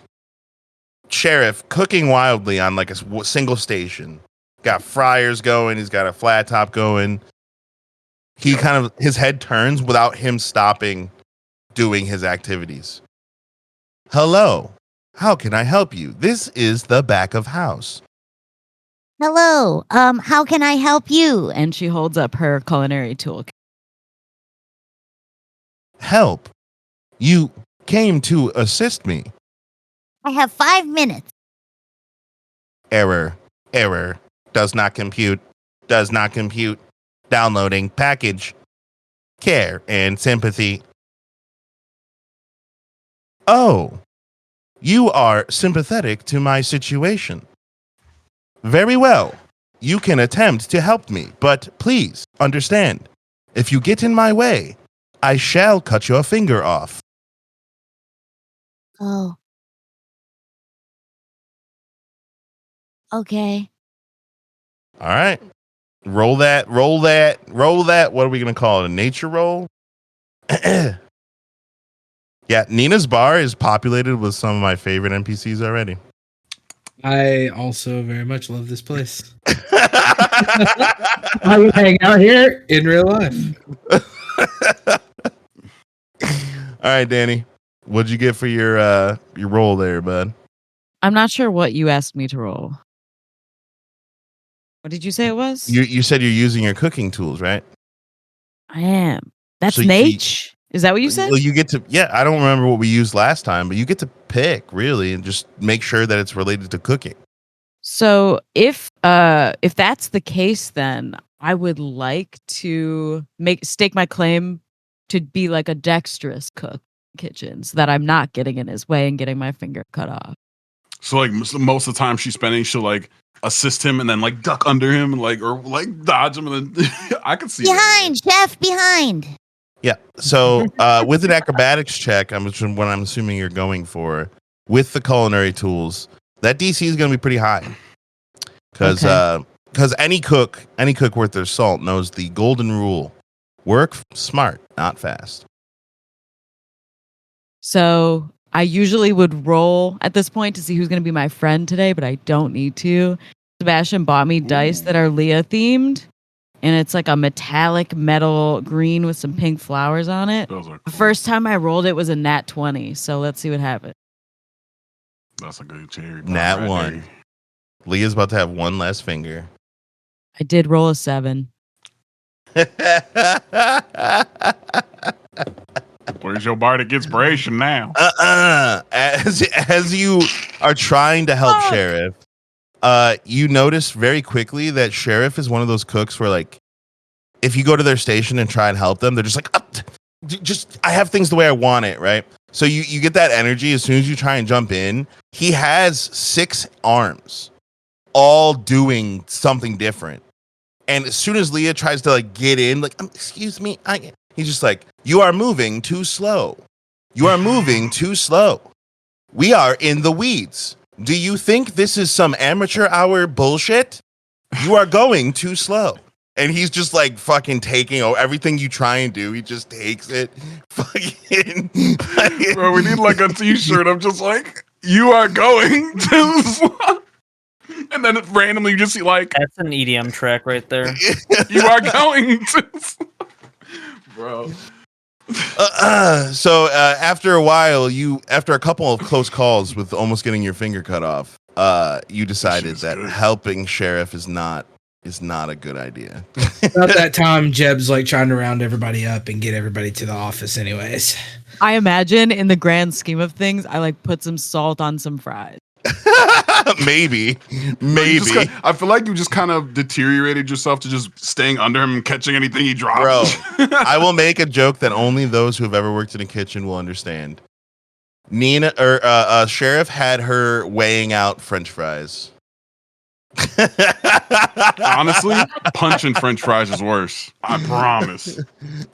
Speaker 1: Sheriff cooking wildly on like a single station. Got fryers going. He's got a flat top going. He his head turns without him stopping doing his activities. Hello. How can I help you? This is the back of house.
Speaker 3: Hello. How can I help you? And she holds up her culinary toolkit.
Speaker 1: Help. You came to assist me.
Speaker 3: I have 5 minutes.
Speaker 1: Error. Does not compute. Downloading package. Care and sympathy. Oh. You are sympathetic to my situation. Very well. You can attempt to help me, but please understand. If you get in my way, I shall cut your finger off.
Speaker 3: Oh. Okay.
Speaker 1: All right. Roll that. What are we going to call it? A nature roll? Yeah, Nina's bar is populated with some of my favorite NPCs already.
Speaker 2: I also very much love this place. I would hang out here in real life.
Speaker 1: All right, Danny. What'd you get for your roll there, bud?
Speaker 3: I'm not sure what you asked me to roll. What did you say it was?
Speaker 1: You said you're using your cooking tools, right?
Speaker 3: I am. That's
Speaker 1: So
Speaker 3: Nate? Is that what you said?
Speaker 1: Well, you get to, I don't remember what we used last time, but you get to pick, really, and just make sure that it's related to cooking.
Speaker 3: So if that's the case, then I would like to stake my claim to be like a dexterous cook in kitchens, that I'm not getting in his way and getting my finger cut off.
Speaker 4: So like most of the time she's spending, she'll like assist him and then like duck under him and like dodge him, and then I can see
Speaker 3: Behind, chef, behind.
Speaker 1: Yeah. So with an acrobatics check, what I'm assuming you're going for, with the culinary tools, that DC is going to be pretty high. Because any cook worth their salt knows the golden rule: work smart, not fast.
Speaker 3: So I usually would roll at this point to see who's going to be my friend today, but I don't need to. Sebastian bought me dice that are Leah themed, and it's like a metallic metal green with some pink flowers on it.
Speaker 4: Those are cool.
Speaker 3: The first time I rolled it was a nat 20, so let's see what happens.
Speaker 4: That's a good cherry.
Speaker 1: Nat 1. Leah's about to have one less finger.
Speaker 3: I did roll a 7.
Speaker 4: Where's your bardic inspiration now?
Speaker 1: As you are trying to help Sheriff, you notice very quickly that Sheriff is one of those cooks where, like, if you go to their station and try and help them, they're just like, I have things the way I want it, right? So you get that energy as soon as you try and jump in. He has 6 arms, all doing something different. And as soon as Leah tries to like get in, like, excuse me, he's just like, you are moving too slow. You are moving too slow. We are in the weeds. Do you think this is some amateur hour bullshit? You are going too slow. And he's just like fucking taking everything you try and do. He just takes it. Fucking.
Speaker 4: Bro, we need like a t-shirt of just like, you are going too slow. And then randomly you just see like,
Speaker 5: That's an EDM track right there.
Speaker 4: you are going too slow. Bro.
Speaker 1: So after a while, after a couple of close calls with almost getting your finger cut off, you decided that helping Sheriff is not a good idea.
Speaker 2: About that time, Jeb's like trying to round everybody up and get everybody to the office anyways.
Speaker 3: I imagine in the grand scheme of things, I like put some salt on some fries.
Speaker 1: Maybe.
Speaker 4: I feel like you just kind of deteriorated yourself to just staying under him and catching anything he drops.
Speaker 1: Bro, I will make a joke that only those who have ever worked in a kitchen will understand. Nina or Sheriff had her weighing out French fries.
Speaker 4: Honestly, punching French fries is worse. I promise.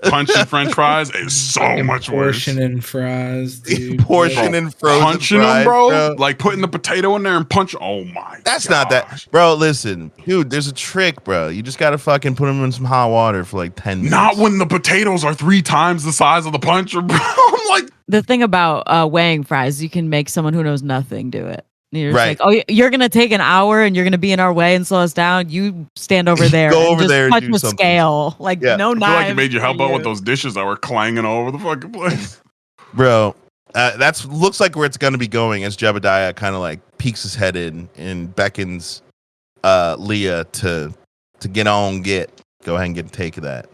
Speaker 4: Punching French fries is so much worse.
Speaker 2: Portioning fries, dude.
Speaker 1: Portioning frozen
Speaker 4: punching
Speaker 1: fries,
Speaker 4: them, bro. Like putting the potato in there and punch. Oh my.
Speaker 1: That's
Speaker 4: gosh.
Speaker 1: not that, bro. Listen, dude. There's a trick, bro. You just gotta fucking put them in some hot water for like 10 minutes.
Speaker 4: Not when the potatoes are 3 times the size of the puncher, bro. I'm like,
Speaker 3: The thing about weighing fries, you can make someone who knows nothing do it. You're just
Speaker 1: Right.
Speaker 3: like, oh, you're gonna take an hour and you're gonna be in our way and slow us down. You stand over there.
Speaker 1: Go
Speaker 3: and
Speaker 1: over
Speaker 3: just
Speaker 1: there and
Speaker 3: touch
Speaker 1: do
Speaker 3: with
Speaker 1: something.
Speaker 3: scale. Like
Speaker 1: Yeah.
Speaker 3: no
Speaker 4: I feel
Speaker 3: knives.
Speaker 4: like you made you help
Speaker 3: for
Speaker 4: out with those dishes that were clanging all over the fucking place.
Speaker 1: Bro. That's looks like where it's gonna be going as Jebediah kind of like peeks his head in and beckons Leah to get on. Go ahead and get a take of that.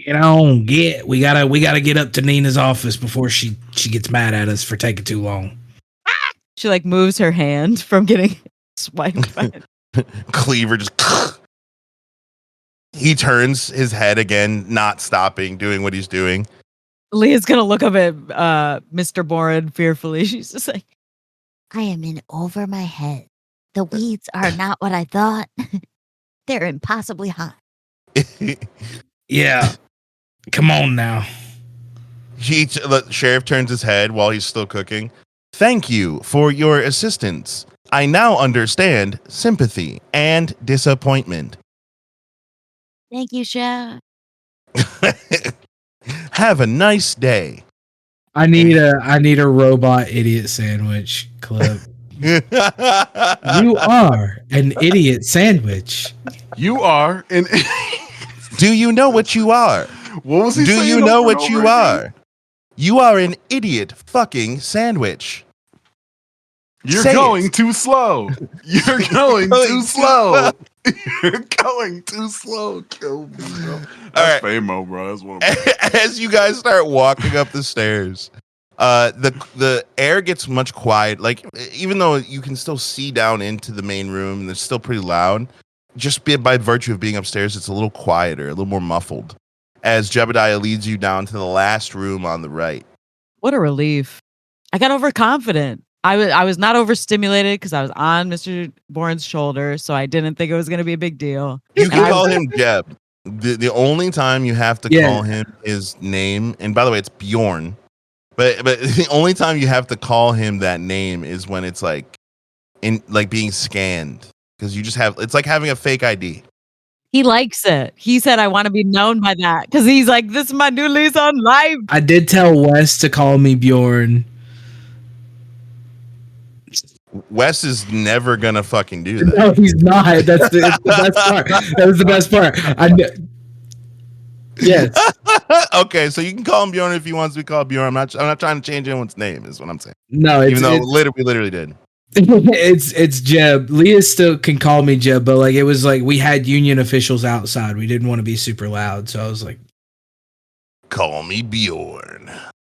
Speaker 2: Get on, we gotta get up to Nina's office before she gets mad at us for taking too long.
Speaker 3: She like moves her hand from getting swiped by it.
Speaker 1: Cleaver just he turns his head again, not stopping doing what he's doing.
Speaker 3: Leah's gonna look up at Mr. Boren fearfully. She's just like,
Speaker 6: I am in over my head. The weeds are not what I thought. They're impossibly hot.
Speaker 2: Yeah. Come on now.
Speaker 1: The sheriff turns his head while he's still cooking. Thank you for your assistance. I now understand sympathy and disappointment.
Speaker 6: Thank you, Chef.
Speaker 1: Have a nice day.
Speaker 2: I need a robot idiot sandwich clip. You are an idiot sandwich.
Speaker 4: You are an.
Speaker 1: Do you know what you are?
Speaker 4: What was he
Speaker 1: Do
Speaker 4: saying
Speaker 1: you know
Speaker 4: over and
Speaker 1: what
Speaker 4: over
Speaker 1: you
Speaker 4: again?
Speaker 1: are? You are an idiot fucking sandwich.
Speaker 4: You're
Speaker 1: Say
Speaker 4: going
Speaker 1: it.
Speaker 4: too slow. You're going too slow. You're going too slow. Kill me, bro. That's Famo, bro. That's what I'm
Speaker 1: As you guys start walking up the stairs, the air gets much quiet. Like even though you can still see down into the main room, and it's still pretty loud. Just by virtue of being upstairs, it's a little quieter, a little more muffled. As Jebediah leads you down to the last room on the right.
Speaker 3: what a relief. I got overconfident. I was not overstimulated because I was on Mr. Bourne's shoulder, so I didn't think it was going to be a big deal.
Speaker 1: You can call him Jeb. The only time you have to call him his name, and by the way, it's Bjorn. But the only time you have to call him that name is when it's like being scanned, because you just have it's like having a fake ID.
Speaker 3: He likes it. He said, I want to be known by that because he's like, this is my new lease on life.
Speaker 2: I did tell Wes to call me Bjorn.
Speaker 1: Wes is never gonna fucking do that.
Speaker 2: No, he's not. That's the best part. That was the best part. Yes.
Speaker 1: Okay, so you can call him Bjorn if he wants to be called Bjorn. I'm not trying to change anyone's name, is what I'm saying.
Speaker 2: No,
Speaker 1: even though we literally did.
Speaker 2: It's Jeb. Leah still can call me Jeb, but like it was like we had union officials outside. We didn't want to be super loud, so I was like,
Speaker 1: Call me Bjorn.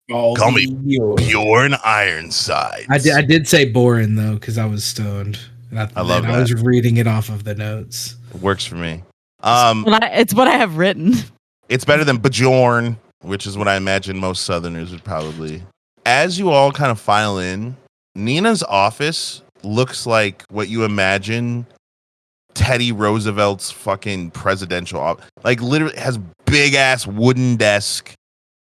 Speaker 2: Call
Speaker 1: me Bjorn Ironside.
Speaker 2: I did say boring though because I was stoned.
Speaker 1: I love that.
Speaker 2: I was reading it off of the notes.
Speaker 1: It works for me.
Speaker 3: It's what I have written.
Speaker 1: It's better than Bjorn, which is what I imagine most Southerners would probably. As you all kind of file in, Nina's office looks like what you imagine Teddy Roosevelt's fucking presidential office. Like literally has big ass wooden desk.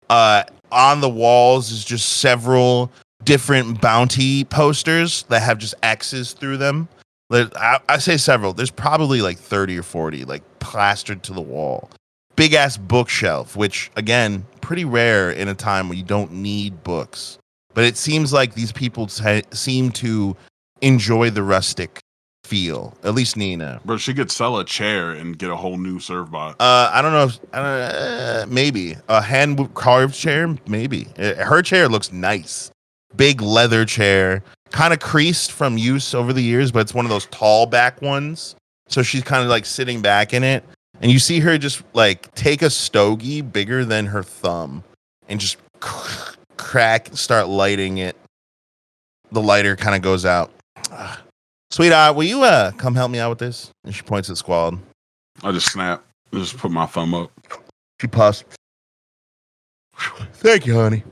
Speaker 1: On the walls is just several different bounty posters that have just X's through them. I say several. There's probably like 30 or 40, like plastered to the wall. Big ass bookshelf, which again, pretty rare in a time when you don't need books. But it seems like these people seem to enjoy the rustic feel. At least Nina.
Speaker 4: Bro, she could sell a chair and get a whole new serve bot.
Speaker 1: I don't know. Maybe a hand carved chair. Maybe her chair looks nice. Big leather chair, kind of creased from use over the years, but it's one of those tall back ones. So she's kind of like sitting back in it, and you see her just like take a stogie bigger than her thumb and just start lighting it. The lighter kind of goes out. Sweetheart, will you come help me out with this? And she points at Squad.
Speaker 4: I just snap. I just put my thumb up.
Speaker 1: She puffs. Thank you, honey.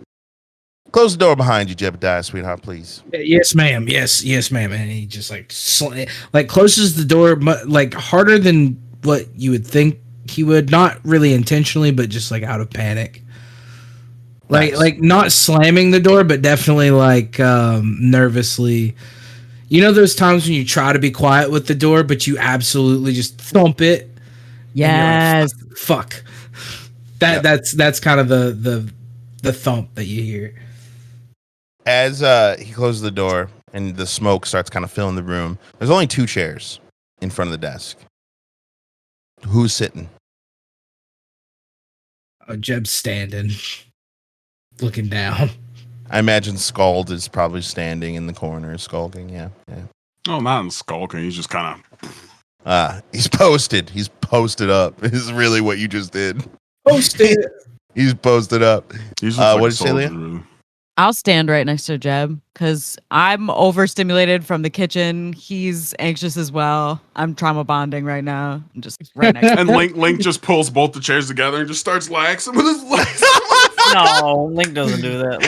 Speaker 1: Close the door behind you, Jebediah, sweetheart, please.
Speaker 2: Yes, ma'am. Yes, ma'am. And he just like closes the door like harder than what you would think he would. Not really intentionally, but just like out of panic. Like not slamming the door, but definitely like nervously. You know those times when you try to be quiet with the door, but you absolutely just thump it.
Speaker 3: Yes.
Speaker 2: Like, fuck. That's kind of the thump that you hear.
Speaker 1: As he closes the door and the smoke starts kind of filling the room, there's only 2 chairs in front of the desk. Who's sitting?
Speaker 2: Jeb's standing, looking down.
Speaker 1: I imagine Scald is probably standing in the corner, skulking. Yeah.
Speaker 4: Oh, not in skulking. He's just kind of.
Speaker 1: He's posted. He's posted up. This is really what you just did.
Speaker 2: Posted.
Speaker 1: He's posted up.
Speaker 4: He's just
Speaker 1: what did you say, Leah?
Speaker 4: Really.
Speaker 3: I'll stand right next to Jeb because I'm overstimulated from the kitchen. He's anxious as well. I'm trauma bonding right now. I'm just right next to
Speaker 4: And Link just pulls both the chairs together and just starts laxing with his legs.
Speaker 5: No, Link doesn't do that.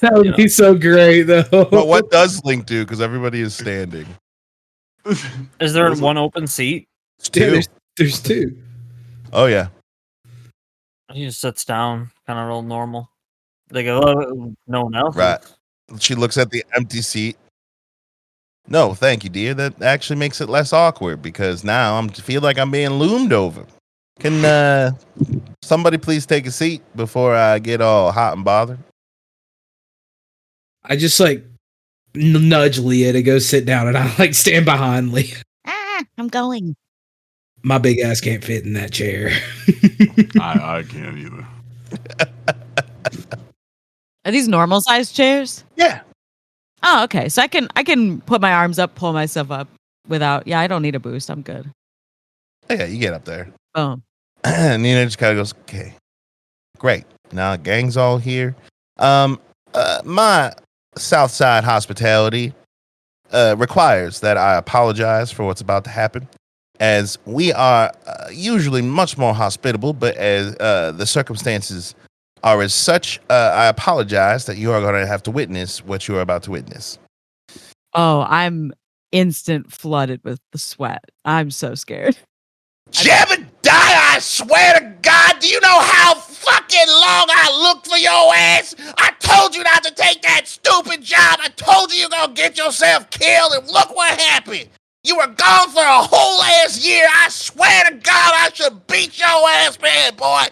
Speaker 2: That would be so great, though.
Speaker 1: But what does Link do? Because everybody is standing.
Speaker 5: Is there one open seat?
Speaker 2: Yeah, there's 2.
Speaker 1: Oh, yeah.
Speaker 5: He just sits down, kind of real normal. They go, oh, no one else.
Speaker 1: Right. She looks at the empty seat. No, thank you, dear. That actually makes it less awkward because now I feel like I'm being loomed over. Can somebody please take a seat before I get all hot and bothered?
Speaker 2: I just like nudge Leah to go sit down, and I like stand behind Leah.
Speaker 6: I'm going.
Speaker 2: My big ass can't fit in that chair.
Speaker 4: I can't either.
Speaker 3: Are these normal sized chairs?
Speaker 1: Yeah.
Speaker 3: Oh, okay. So I can put my arms up, pull myself up without. Yeah, I don't need a boost. I'm good.
Speaker 1: Yeah, you get up there.
Speaker 3: Boom.
Speaker 1: Nina just kind of goes, okay, great. Now the gang's all here. My Southside hospitality requires that I apologize for what's about to happen, as we are usually much more hospitable, but as the circumstances are as such, I apologize that you are going to have to witness what you are about to witness.
Speaker 3: Oh, I'm instant flooded with the sweat. I'm so scared.
Speaker 1: Jebediah, I swear to God, do you know how fucking long I looked for your ass? I told you not to take that stupid job. I told you you're going to get yourself killed, and look what happened. You were gone for a whole ass year. I swear to God, I should beat your ass, man, boy.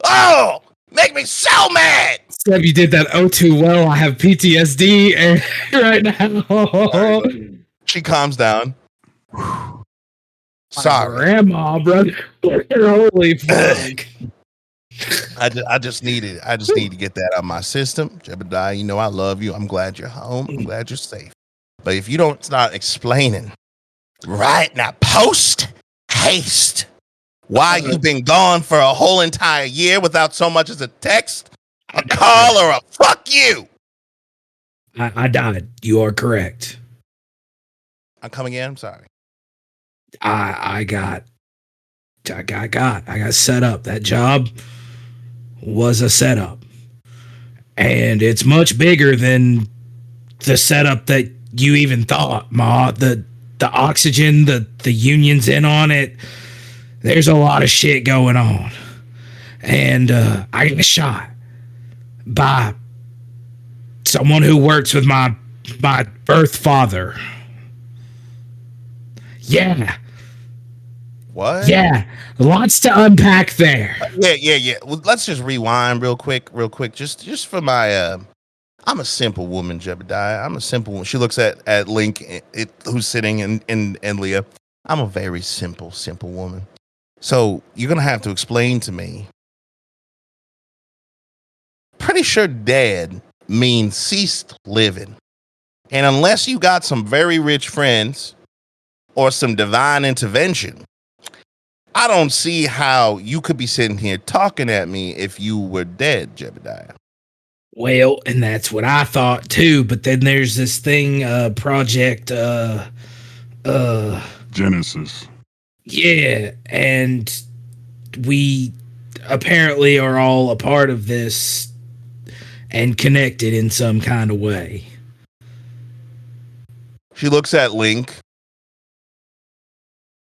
Speaker 1: Oh, make me so mad.
Speaker 2: Seb, you did that too well. I have PTSD right now.
Speaker 1: She calms down. Sorry.
Speaker 2: Grandma, brother. Holy fuck.
Speaker 1: I just need to get that out of my system. Jebediah, you know I love you. I'm glad you're home. I'm glad you're safe. But if you don't start explaining right now, post haste, why you've been gone for a whole entire year without so much as a text, a call, or a fuck you.
Speaker 2: I died. You are correct.
Speaker 1: I'm coming in. I'm sorry.
Speaker 2: I got set up. That job was a setup, and it's much bigger than the setup that you even thought, Ma. The oxygen, the union's in on it. There's a lot of shit going on, and I got shot by someone who works with my my birth father. Yeah.
Speaker 1: What?
Speaker 2: Yeah. Lots to unpack there.
Speaker 1: Yeah. Well, let's just rewind real quick. Just for my I'm a simple woman, Jebediah. I'm a simple woman. She looks at Link, who's sitting in Leah. I'm a very simple woman. So you're gonna have to explain to me. Pretty sure dead means ceased living, and unless you got some very rich friends or some divine intervention, I don't see how you could be sitting here talking at me if you were dead, Jebediah.
Speaker 2: Well, and that's what I thought too, but then there's this thing, project,
Speaker 4: Genesis.
Speaker 2: yeah, and we apparently are all a part of this and connected in some kind of way.
Speaker 1: She looks at Link.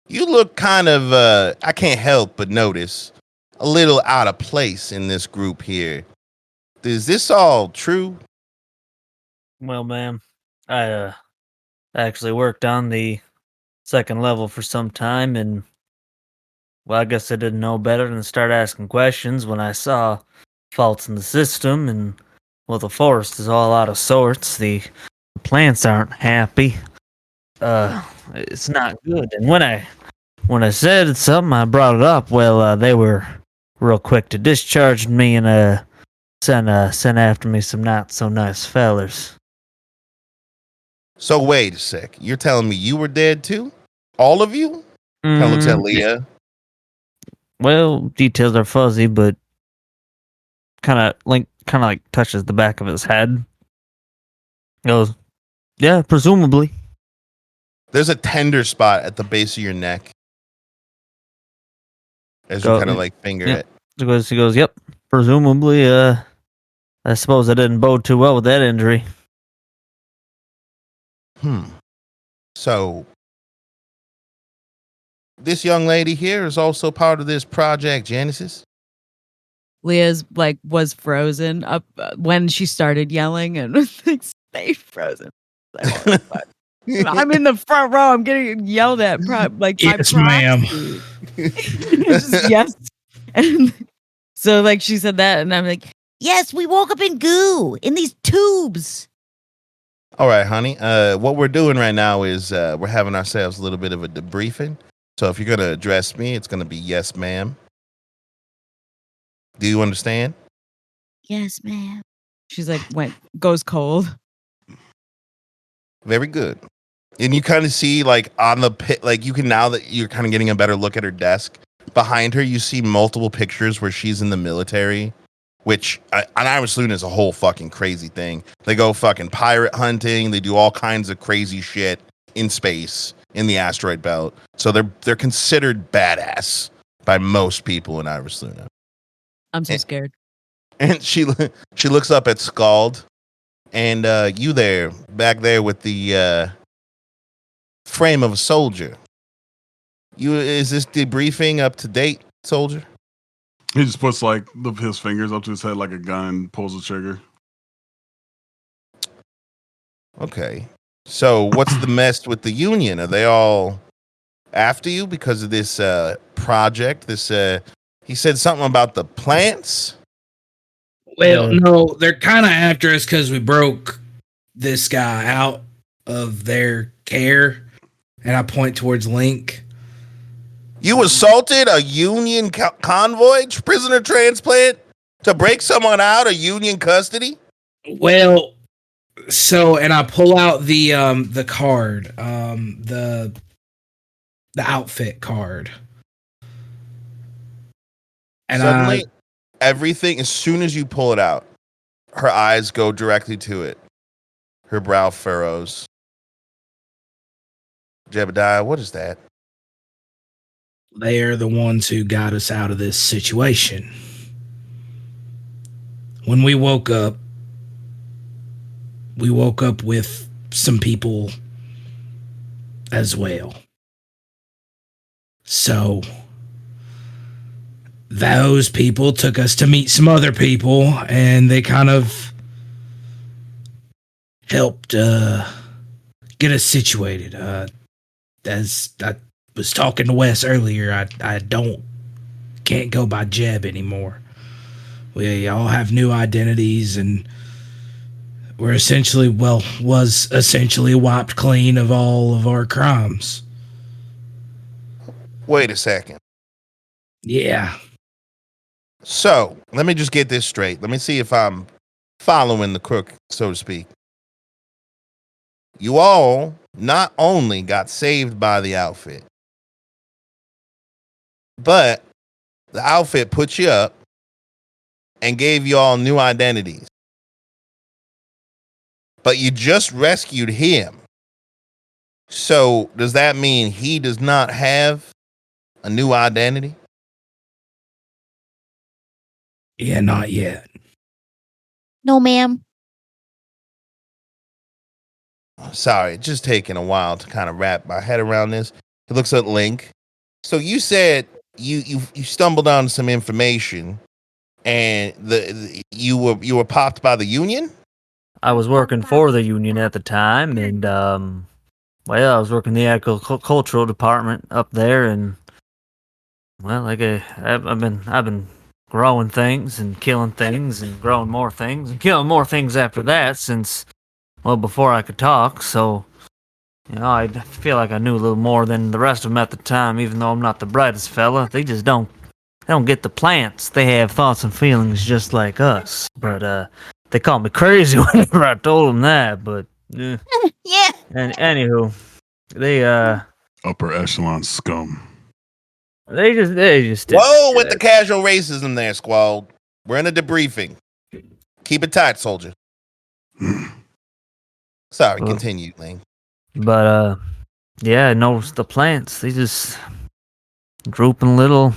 Speaker 1: You look kind of, I can't help but notice, a little out of place in this group here. Is this all true?
Speaker 5: Well, ma'am, I actually worked on the second level for some time, and well, I guess I didn't know better than to start asking questions when I saw faults in the system, and well, the forest is all out of sorts. The plants aren't happy. It's not good. And when I said something, I brought it up. Well, they were real quick to discharge me and sent after me some not so nice fellers.
Speaker 1: So wait a sec. You're telling me you were dead too? All of you? Kind of looks at Leah.
Speaker 5: Well, details are fuzzy, but kind of like touches the back of his head. Goes, yeah, presumably.
Speaker 1: There's a tender spot at the base of your neck. As you kind of like finger it.
Speaker 5: He goes, yep, presumably. I suppose I didn't bode too well with that injury.
Speaker 1: So, this young lady here is also part of this Project Genesis?
Speaker 3: Leah's like was frozen up when she started yelling and was like, stay frozen. Like, what the fuck? I'm in the front row. I'm getting yelled at.
Speaker 2: Yes, ma'am.
Speaker 3: Yes. And so like she said that, and I'm like,
Speaker 6: Yes, we woke up in goo in these tubes.
Speaker 1: All right, honey. What we're doing right now is we're having ourselves a little bit of a debriefing. So if you're going to address me, it's going to be yes, ma'am. Do you understand?
Speaker 6: Yes, ma'am.
Speaker 3: she's like goes cold.
Speaker 1: Very good. And you kind of see like on the pit, like you can, now that you're kind of getting a better look at her desk, behind her, you see multiple pictures where she's in the military, which on Irish Saloon is a whole fucking crazy thing. They go fucking pirate hunting. They do all kinds of crazy shit in space, in the asteroid belt. So they're considered badass by most people in Irish Saloon.
Speaker 3: I'm so scared.
Speaker 1: And she looks up at Scald, and you there, back there with the frame of a soldier. Is this debriefing up to date, soldier?
Speaker 4: He just puts like his fingers up to his head like a gun and pulls the trigger.
Speaker 1: Okay. So what's the mess with the Union? Are they all after you because of this project? He said something about the plants.
Speaker 2: Well, no, they're kind of after us because we broke this guy out of their care. And I point towards Link.
Speaker 1: You assaulted a Union convoy, prisoner transplant, to break someone out of Union custody?
Speaker 2: Well, so, and I pull out the card, the outfit card. And
Speaker 1: suddenly, everything, as soon as you pull it out, her eyes go directly to it. Her brow furrows. Jebediah, what is that?
Speaker 2: They're the ones who got us out of this situation. When we woke up with some people as well. So those people took us to meet some other people, and they kind of helped get us situated. As I was talking to Wes earlier, I can't go by Jeb anymore. We all have new identities, and was essentially wiped clean of all of our crimes.
Speaker 1: Wait a second.
Speaker 2: Yeah.
Speaker 1: So, let me just get this straight. Let me see if I'm following the crook, so to speak. You all not only got saved by the outfit, but the outfit put you up and gave you all new identities. But you just rescued him. So does that mean he does not have a new identity?
Speaker 2: Yeah, not yet.
Speaker 6: No, ma'am.
Speaker 1: Sorry, it's just taking a while to kind of wrap my head around this. It looks at Link. So you said you stumbled on some information, and you were popped by the Union?
Speaker 5: I was working for the union at the time, and I was working the agricultural department up there, and well, like I've been growing things and killing things and growing more things and killing more things after that since before I could talk. So I feel like I knew a little more than the rest of them at the time, even though I'm not the brightest fella. They just don't get the plants. They have thoughts and feelings just like us, but they called me crazy whenever I told them that, but
Speaker 6: Yeah.
Speaker 5: And anywho, they
Speaker 4: Upper echelon scum.
Speaker 5: they just did
Speaker 1: Whoa, with the casual racism there, squad. We're in a debriefing. Keep it tight, soldier. Sorry,
Speaker 5: Well,
Speaker 1: continue, Link.
Speaker 5: But yeah, I noticed the plants. They just drooping little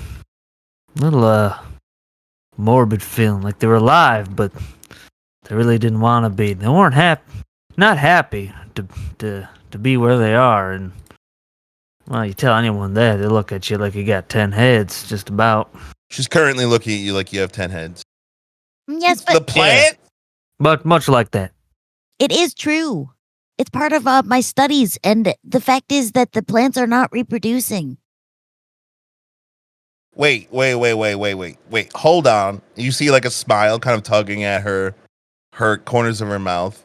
Speaker 5: morbid feeling, like they were alive, but they really didn't want to be. They weren't not happy to be where they are. And well, you tell anyone that, they look at you like you got 10 heads, just about.
Speaker 1: She's currently looking at you like you have 10 heads.
Speaker 6: Yes,
Speaker 1: The
Speaker 6: but
Speaker 1: plant?
Speaker 5: But much like that.
Speaker 6: it is true. It's part of my studies, and the fact is that the plants are not reproducing.
Speaker 1: Wait. Hold on. You see like a smile kind of tugging at her corners of her mouth.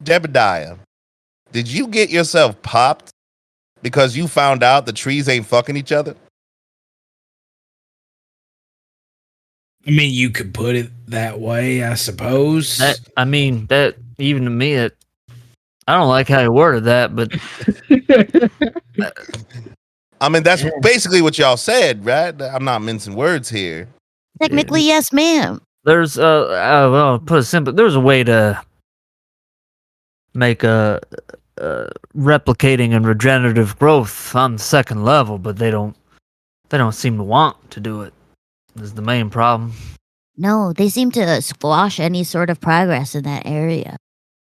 Speaker 1: Jebediah, did you get yourself popped because you found out the trees ain't fucking each other?
Speaker 2: I mean, you could put it that way, I suppose.
Speaker 5: That even to me, I don't like how you worded that, but
Speaker 1: I mean, that's basically what y'all said, right? I'm not mincing words here.
Speaker 6: Technically, yes, ma'am.
Speaker 5: there's well, put it simply, there's a way to make a replicating and regenerative growth on the second level, but they don't seem to want to do it. Is the main problem.
Speaker 6: No, they seem to squash any sort of progress in that area.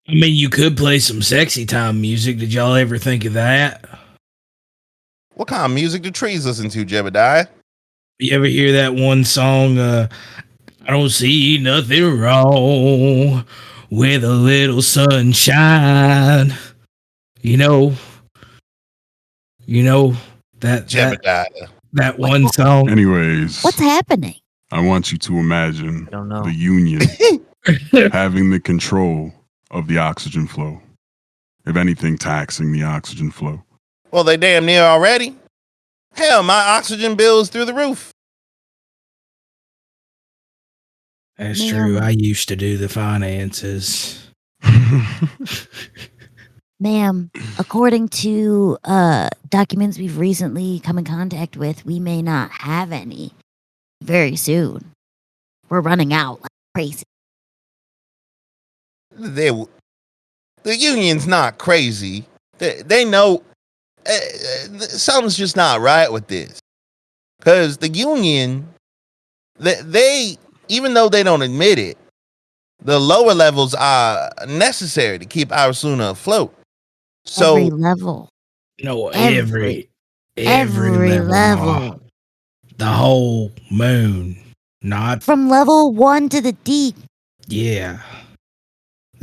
Speaker 2: I mean, you could play some sexy time music. Did y'all ever think of that?
Speaker 1: What kind of music do trees listen to, Jebediah?
Speaker 2: You ever hear that one song, I don't see nothing wrong with a little sunshine? You know that
Speaker 1: Jebediah.
Speaker 2: that one song.
Speaker 4: Anyways,
Speaker 6: What's happening?
Speaker 4: I want you to imagine
Speaker 5: Don't know.
Speaker 4: the Union having the control of the oxygen flow. If anything, taxing the oxygen flow.
Speaker 1: Well, they damn near already. Hell, my oxygen bill is through the roof.
Speaker 2: That's
Speaker 6: Ma'am.
Speaker 2: true. I used to do the finances.
Speaker 6: Ma'am, according to documents we've recently come in contact with, we may not have any very soon. We're running out like crazy.
Speaker 1: The union's not crazy. They know something's just not right with this. Because the union, they, even though they don't admit it, the lower levels are necessary to keep our Saloon afloat. So
Speaker 6: Every level.
Speaker 2: No,
Speaker 6: Every
Speaker 2: every
Speaker 6: level.
Speaker 2: The whole moon. Not
Speaker 6: From level 1 to the deep.
Speaker 2: yeah.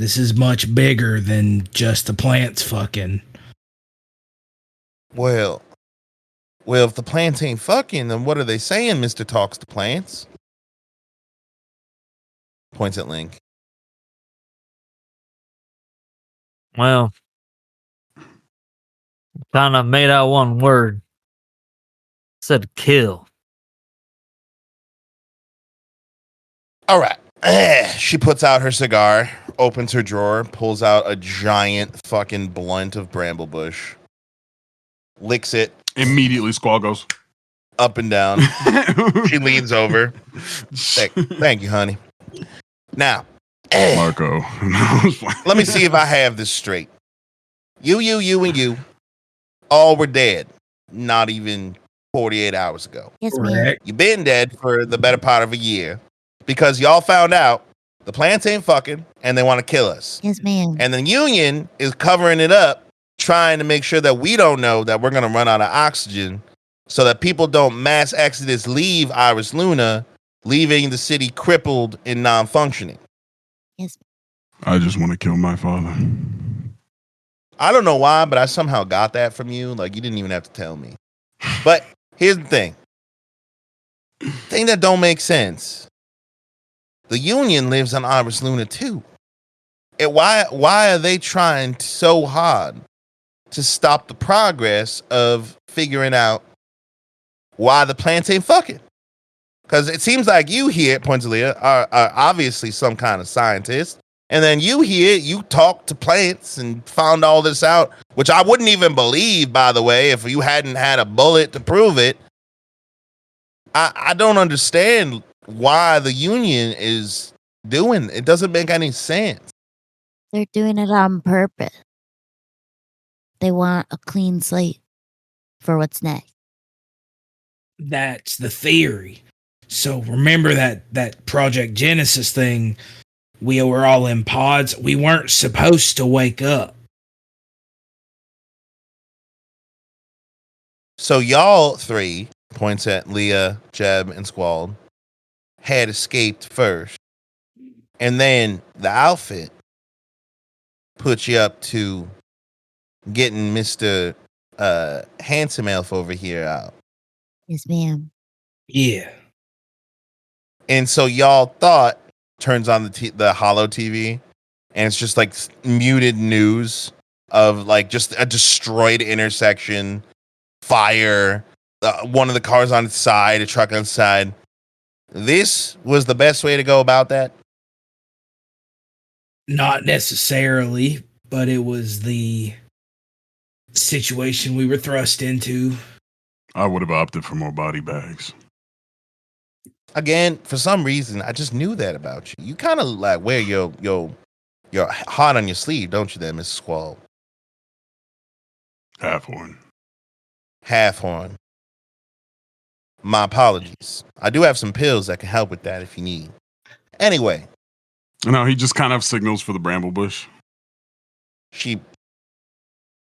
Speaker 2: This is much bigger than just the plants fucking.
Speaker 1: Well, if the plants ain't fucking, then what are they saying, Mr. Talks to Plants? Points at Link.
Speaker 5: Well, kind of made out one word. Said kill.
Speaker 1: All right. She puts out her cigar, opens her drawer, pulls out a giant fucking blunt of bramblebush, licks it.
Speaker 4: Immediately, Squall goes
Speaker 1: up and down. She leans over. Thank you, honey. Now,
Speaker 4: Marco.
Speaker 1: let me see if I have this straight. You, and you all were dead not even 48 hours ago.
Speaker 6: Yes, ma'am.
Speaker 1: You've been dead for the better part of a year because y'all found out the plants ain't fucking and they want to kill us.
Speaker 6: Yes, ma'am.
Speaker 1: And the Union is covering it up, trying to make sure that we don't know that we're going to run out of oxygen so that people don't mass exodus leave Iris Luna, leaving the city crippled and non-functioning.
Speaker 6: Yes.
Speaker 4: I just want to kill my father.
Speaker 1: I don't know why, but I somehow got that from you. Like, you didn't even have to tell me. But here's the thing. Thing that don't make sense. The Union lives on Iris Luna too. And why are they trying so hard to stop the progress of figuring out why the plants ain't fucking? Because it seems like you here, points Leah, are obviously some kind of scientist. And then you here, you talk to plants and found all this out, which I wouldn't even believe, by the way, if you hadn't had a bullet to prove it. I don't understand why the Union is doing it. It doesn't make any sense.
Speaker 6: They're doing it on purpose. They want a clean slate for what's next.
Speaker 2: That's the theory. So remember that Project Genesis thing, we were all in pods. We weren't supposed to wake up.
Speaker 1: So y'all three, points at Leah, Jeb, and Squall, had escaped first. And then the outfit put you up to getting Mr. Handsome Elf over here out.
Speaker 6: Yes, ma'am.
Speaker 2: Yeah.
Speaker 1: And so y'all thought, turns on the hollow TV, and it's just like muted news of like just a destroyed intersection, fire, one of the cars on its side, a truck on its side. This was the best way to go about that?
Speaker 2: Not necessarily, but it was the situation we were thrust into.
Speaker 4: I would have opted for more body bags.
Speaker 1: Again, for some reason, I just knew that about you. You kind of like wear your heart on your sleeve, don't you there, Mrs. Squall?
Speaker 4: Half horn.
Speaker 1: Half horn. My apologies. I do have some pills that can help with that if you need. Anyway.
Speaker 4: No, he just kind of signals for the bramble bush.
Speaker 1: She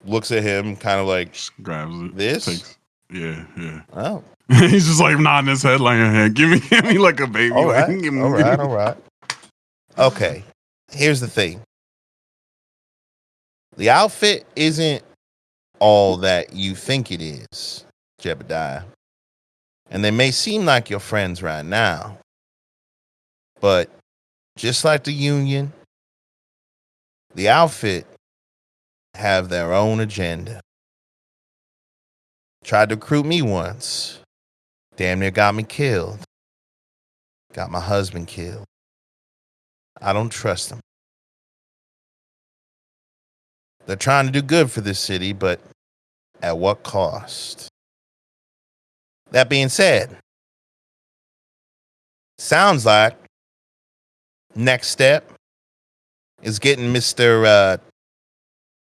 Speaker 1: looks at him, kind of like,
Speaker 4: just grabs it.
Speaker 1: This?
Speaker 4: Yeah.
Speaker 1: Oh.
Speaker 4: He's just like nodding his head like, hey, give me like a baby.
Speaker 1: All right.
Speaker 4: Like,
Speaker 1: All right. Okay. Here's the thing. The outfit isn't all that you think it is, Jebediah. And they may seem like your friends right now, but just like the Union, the outfit have their own agenda. Tried to recruit me once. Damn near got me killed. Got my husband killed. I don't trust them. They're trying to do good for this city, but at what cost? That being said, sounds like next step is getting Mr.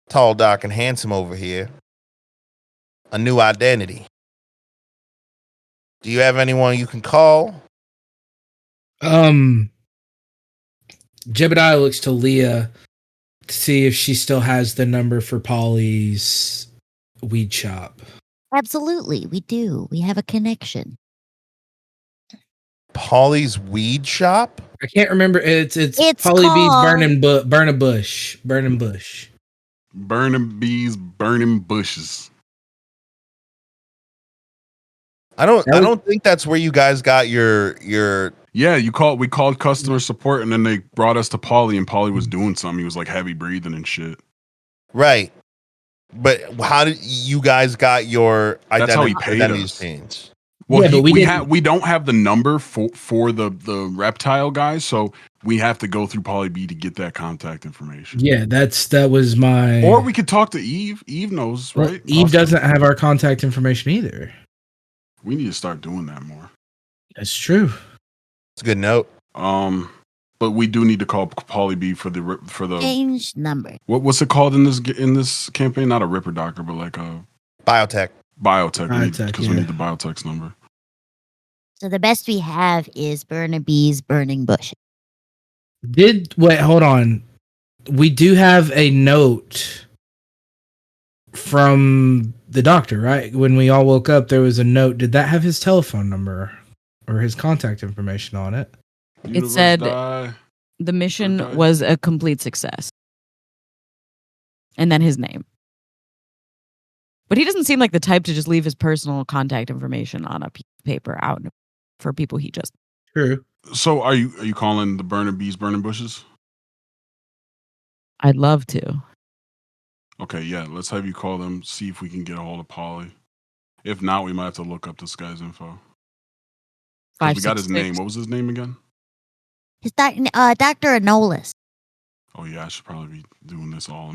Speaker 1: Tall, Dark, and Handsome over here a new identity. Do you have anyone you can call?
Speaker 2: Jebediah looks to Leah to see if she still has the number for Polly's weed shop.
Speaker 6: Absolutely, we do. We have a connection.
Speaker 1: Polly's weed shop?
Speaker 2: I can't remember. It's Polly B's burn a bush. Burning bush.
Speaker 4: Burning bees, burning bushes.
Speaker 1: I don't think that's where you guys got your.
Speaker 4: Yeah, we called customer support, and then they brought us to Polly, and Polly was doing something. He was like heavy breathing and shit.
Speaker 1: Right. But how did you guys got your
Speaker 4: That's how he paid us.
Speaker 1: change?
Speaker 4: Well,
Speaker 2: yeah, but
Speaker 4: we don't have the number for the reptile guy, so we have to go through Polly B to get that contact information.
Speaker 2: Yeah, that was my.
Speaker 4: Or we could talk to Eve. Eve knows, right?
Speaker 2: Eve doesn't have our contact information either.
Speaker 4: We need to start doing that more.
Speaker 2: That's true.
Speaker 1: It's a good note.
Speaker 4: But we do need to call Polly B for the
Speaker 6: change number.
Speaker 4: What's it called in this campaign? Not a Ripper Doctor, but like a
Speaker 1: biotech.
Speaker 4: Because we need the biotech's number.
Speaker 6: So the best we have is burn a bees, burning bushes.
Speaker 2: Wait, hold on. We do have a note from the doctor, right? When we all woke up, there was a note. Did that have his telephone number or his contact information on it?
Speaker 3: It said the mission was a complete success. And then his name. But he doesn't seem like the type to just leave his personal contact information on a piece of paper out for people he just.
Speaker 2: True.
Speaker 4: So are you calling the burning bees, burning bushes?
Speaker 3: I'd love to.
Speaker 4: Okay, yeah. Let's have you call them. See if we can get a hold of Polly. If not, we might have to look up this guy's info. We got his name. What was his name again?
Speaker 6: His Dr. Anolis.
Speaker 4: Oh yeah, I should probably be doing this all.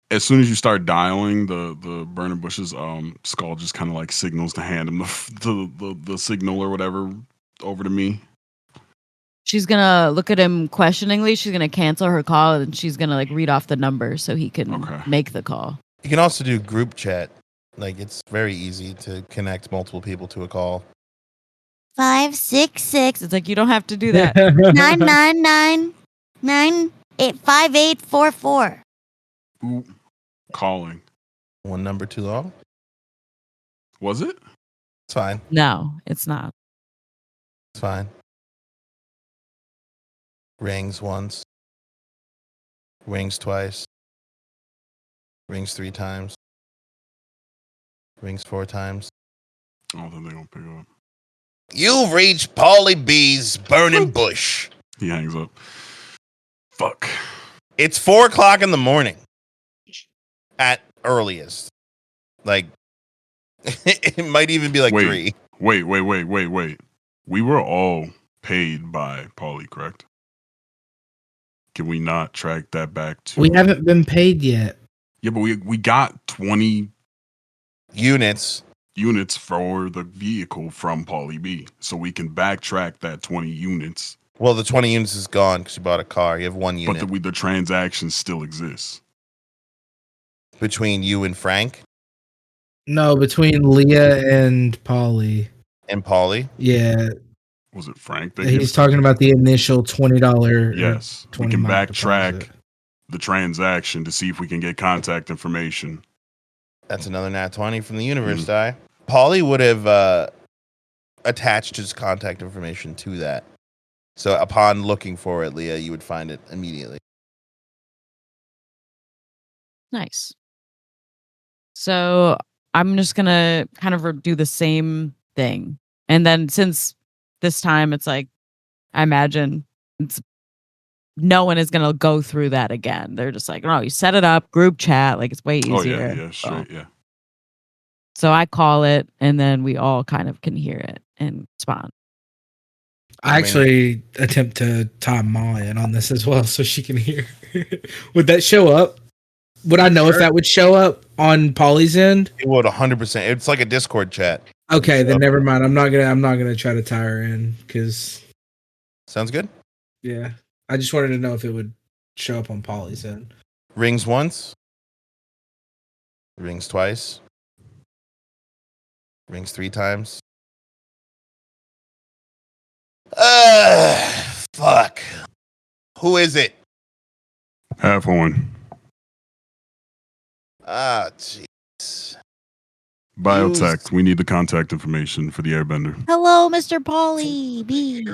Speaker 4: As soon as you start dialing the burning bushes, Skull just kind of like signals to hand him the signal or whatever over to me.
Speaker 3: She's gonna look at him questioningly. She's gonna cancel her call and she's gonna like read off the number so he can make the call.
Speaker 1: You can also do group chat. Like it's very easy to connect multiple people to a call.
Speaker 6: 566.
Speaker 3: It's like you don't have to do that.
Speaker 6: 999-5844.
Speaker 4: Ooh, calling.
Speaker 1: One number too long?
Speaker 4: Was it?
Speaker 1: It's fine.
Speaker 3: No, it's not.
Speaker 1: It's fine. Rings once. Rings twice. Rings 3 times. Rings 4 times.
Speaker 4: I don't think they're gonna pick up.
Speaker 1: You've reached Polly B's burning bush.
Speaker 4: He hangs up. Fuck.
Speaker 1: It's 4:00 in the morning. At earliest. Like, it might even be like 3.
Speaker 4: Wait. We were all paid by Polly, correct? Can we not track that back to...
Speaker 2: We haven't been paid yet.
Speaker 4: Yeah, but we got 20
Speaker 1: units
Speaker 4: for the vehicle from Polly B. So we can backtrack that 20 units.
Speaker 1: Well, the 20 units is gone because you bought a car. You have 1 unit.
Speaker 4: But the transaction still exists.
Speaker 1: Between you and Frank?
Speaker 2: No, between Leah and Polly.
Speaker 1: And Polly?
Speaker 2: Yeah.
Speaker 4: Was it Frank?
Speaker 2: He's talking about the initial $20.
Speaker 4: Yes. We can backtrack the transaction to see if we can get contact information.
Speaker 1: That's another nat 20 from the universe die. Polly would have attached his contact information to that. So upon looking for it, Leah, you would find it immediately.
Speaker 3: Nice. So I'm just going to kind of do the same thing. And then since this time it's like, I imagine no one is going to go through that again. They're just like, no, you set it up, group chat, like it's way easier.
Speaker 4: Oh, yeah, straight, yeah.
Speaker 3: So I call it, and then we all kind of can hear it and respond.
Speaker 2: I actually attempt to time Ma in on this as well so she can hear. Would that show up? Would I know if that would show up on Polly's end?
Speaker 1: It would 100%. It's like a Discord chat.
Speaker 2: Okay, then never mind. I'm not gonna try to tie her in because.
Speaker 1: Sounds good.
Speaker 2: Yeah, I just wanted to know if it would show up on Polly's end.
Speaker 1: Rings once. Rings twice. Rings 3 times. Fuck. Who is it?
Speaker 4: Half one.
Speaker 1: Ah, jeez.
Speaker 4: Biotech. We need the contact information for the airbender.
Speaker 6: Hello, Mr. Polly B.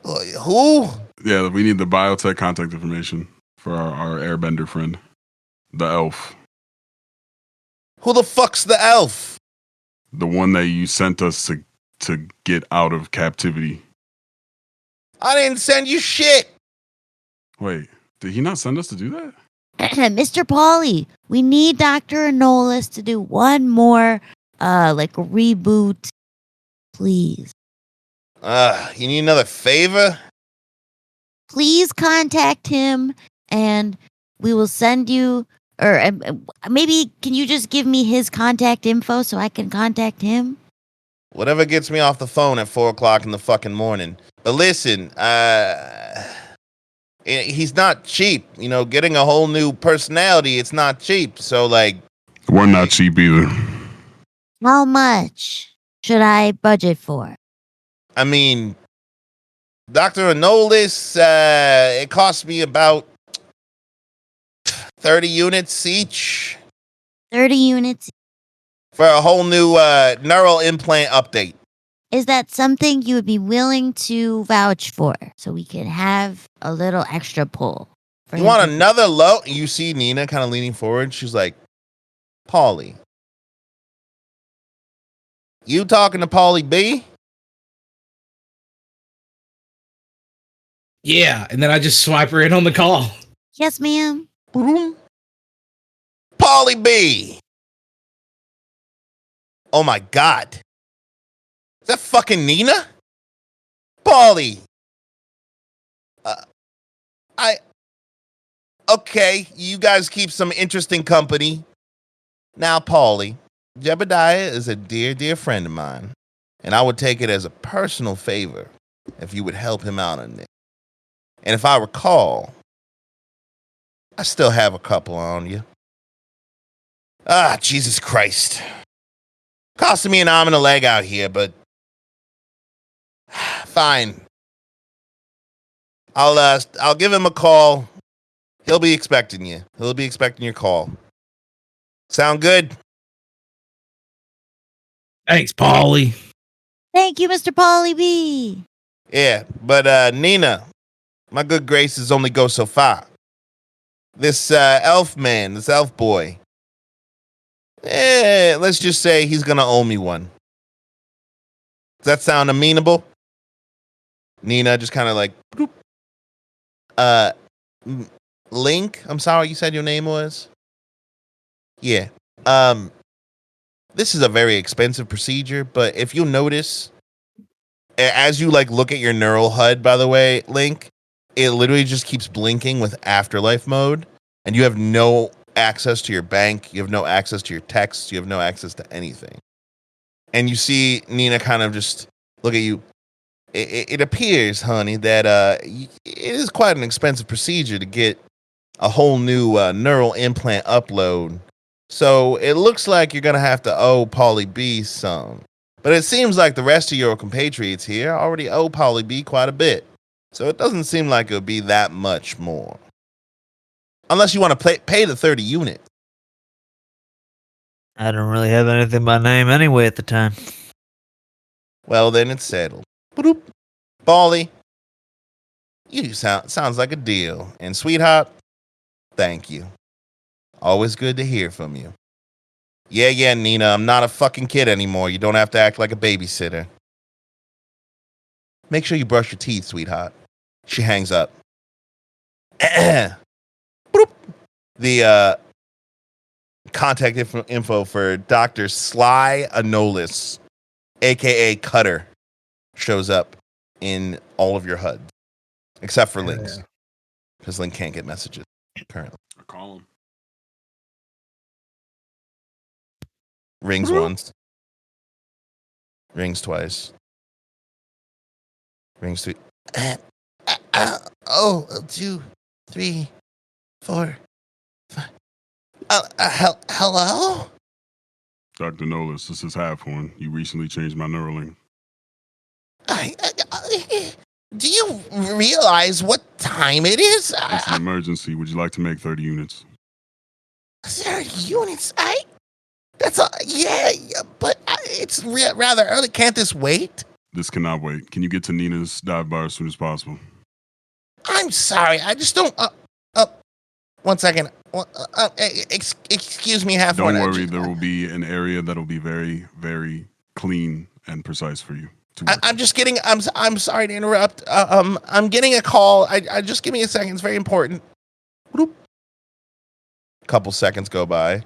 Speaker 1: Who?
Speaker 4: Yeah, we need the biotech contact information for our airbender friend, the elf.
Speaker 1: Who the fuck's the elf?
Speaker 4: The one that you sent us to get out of captivity.
Speaker 1: I didn't send you shit.
Speaker 4: Wait, did he not send us to do that?
Speaker 6: Mr. Polly, we need Dr. Anolis to do one more reboot, please.
Speaker 1: You need another favor?
Speaker 6: Please contact him and we will send you, or maybe can you just give me his contact info so I can contact him?
Speaker 1: Whatever gets me off the phone at 4:00 in the fucking morning. But listen, he's not cheap. You know, getting a whole new personality, it's not cheap. So, like...
Speaker 4: We're not cheap either.
Speaker 6: How much should I budget for?
Speaker 1: I mean, Dr. Anolis, it cost me about 30 units each.
Speaker 6: 30 units.
Speaker 1: For a whole new neural implant update.
Speaker 6: Is that something you would be willing to vouch for so we can have a little extra pull?
Speaker 1: You want another low? You see Nina kind of leaning forward. She's like, Paulie. You talking to Paulie B?
Speaker 2: Yeah, and then I just swipe her in on the call.
Speaker 6: Yes, ma'am.
Speaker 1: Paulie B. Oh my God. Is that fucking Nina? Paulie. Okay, you guys keep some interesting company. Now, Paulie, Jebediah is a dear, dear friend of mine, and I would take it as a personal favor if you would help him out on this. And if I recall, I still have a couple on you. Jesus Christ. Costing me an arm and a leg out here, but fine. I'll give him a call. He'll be expecting you. He'll be expecting your call. Sound good?
Speaker 2: Thanks, Polly.
Speaker 6: Thank you, Mr. Polly B.
Speaker 1: Yeah, but Nina, my good graces only go so far. This elf man, this elf boy, let's just say he's gonna owe me one. Does that sound amenable? Nina just kind of like, bloop. Link, I'm sorry, you said your name was? Yeah. This is a very expensive procedure, but if you'll notice, as you like look at your neural HUD, by the way, Link, it literally just keeps blinking with afterlife mode, and you have no access to your bank, you have no access to your texts, you have no access to anything. And you see Nina kind of just look at you. It appears, honey, that it is quite an expensive procedure to get a whole new neural implant upload. So it looks like you're going to have to owe Paulie B some. But it seems like the rest of your compatriots here already owe Paulie B quite a bit. So it doesn't seem like it would be that much more. Unless you want to pay the 30 units.
Speaker 5: I don't really have anything by name anyway at the time.
Speaker 1: Well, then it's settled. Boop. Paulie, you sounds like a deal. And sweetheart, thank you. Always good to hear from you. Yeah, Nina, I'm not a fucking kid anymore. You don't have to act like a babysitter. Make sure you brush your teeth, sweetheart. She hangs up. Boop. The contact info for Dr. Sly Anolis, a.k.a. Cutter, shows up in all of your HUD, except for Link's, because Link can't get messages currently.
Speaker 4: I call him.
Speaker 1: Rings once. Rings twice. Rings three. 2, 3, 4, 5. Hello?
Speaker 4: Dr. Nolis, this is Halfhorn. You recently changed my Neuralink.
Speaker 1: Do you realize what time it is?
Speaker 4: It's an emergency. Would you like to make 30 units?
Speaker 1: 30 units? That's yeah, but it's rather early. Can't this wait?
Speaker 4: This cannot wait. Can you get to Nina's dive bar as soon as possible?
Speaker 1: I'm sorry. I just don't. 1 second. Excuse me, half.
Speaker 4: Don't worry. There will be an area that will be very, very clean and precise for you.
Speaker 1: I'm just getting. I'm sorry to interrupt. I'm getting a call. I just give me a second. It's very important. Bloop. Couple seconds go by.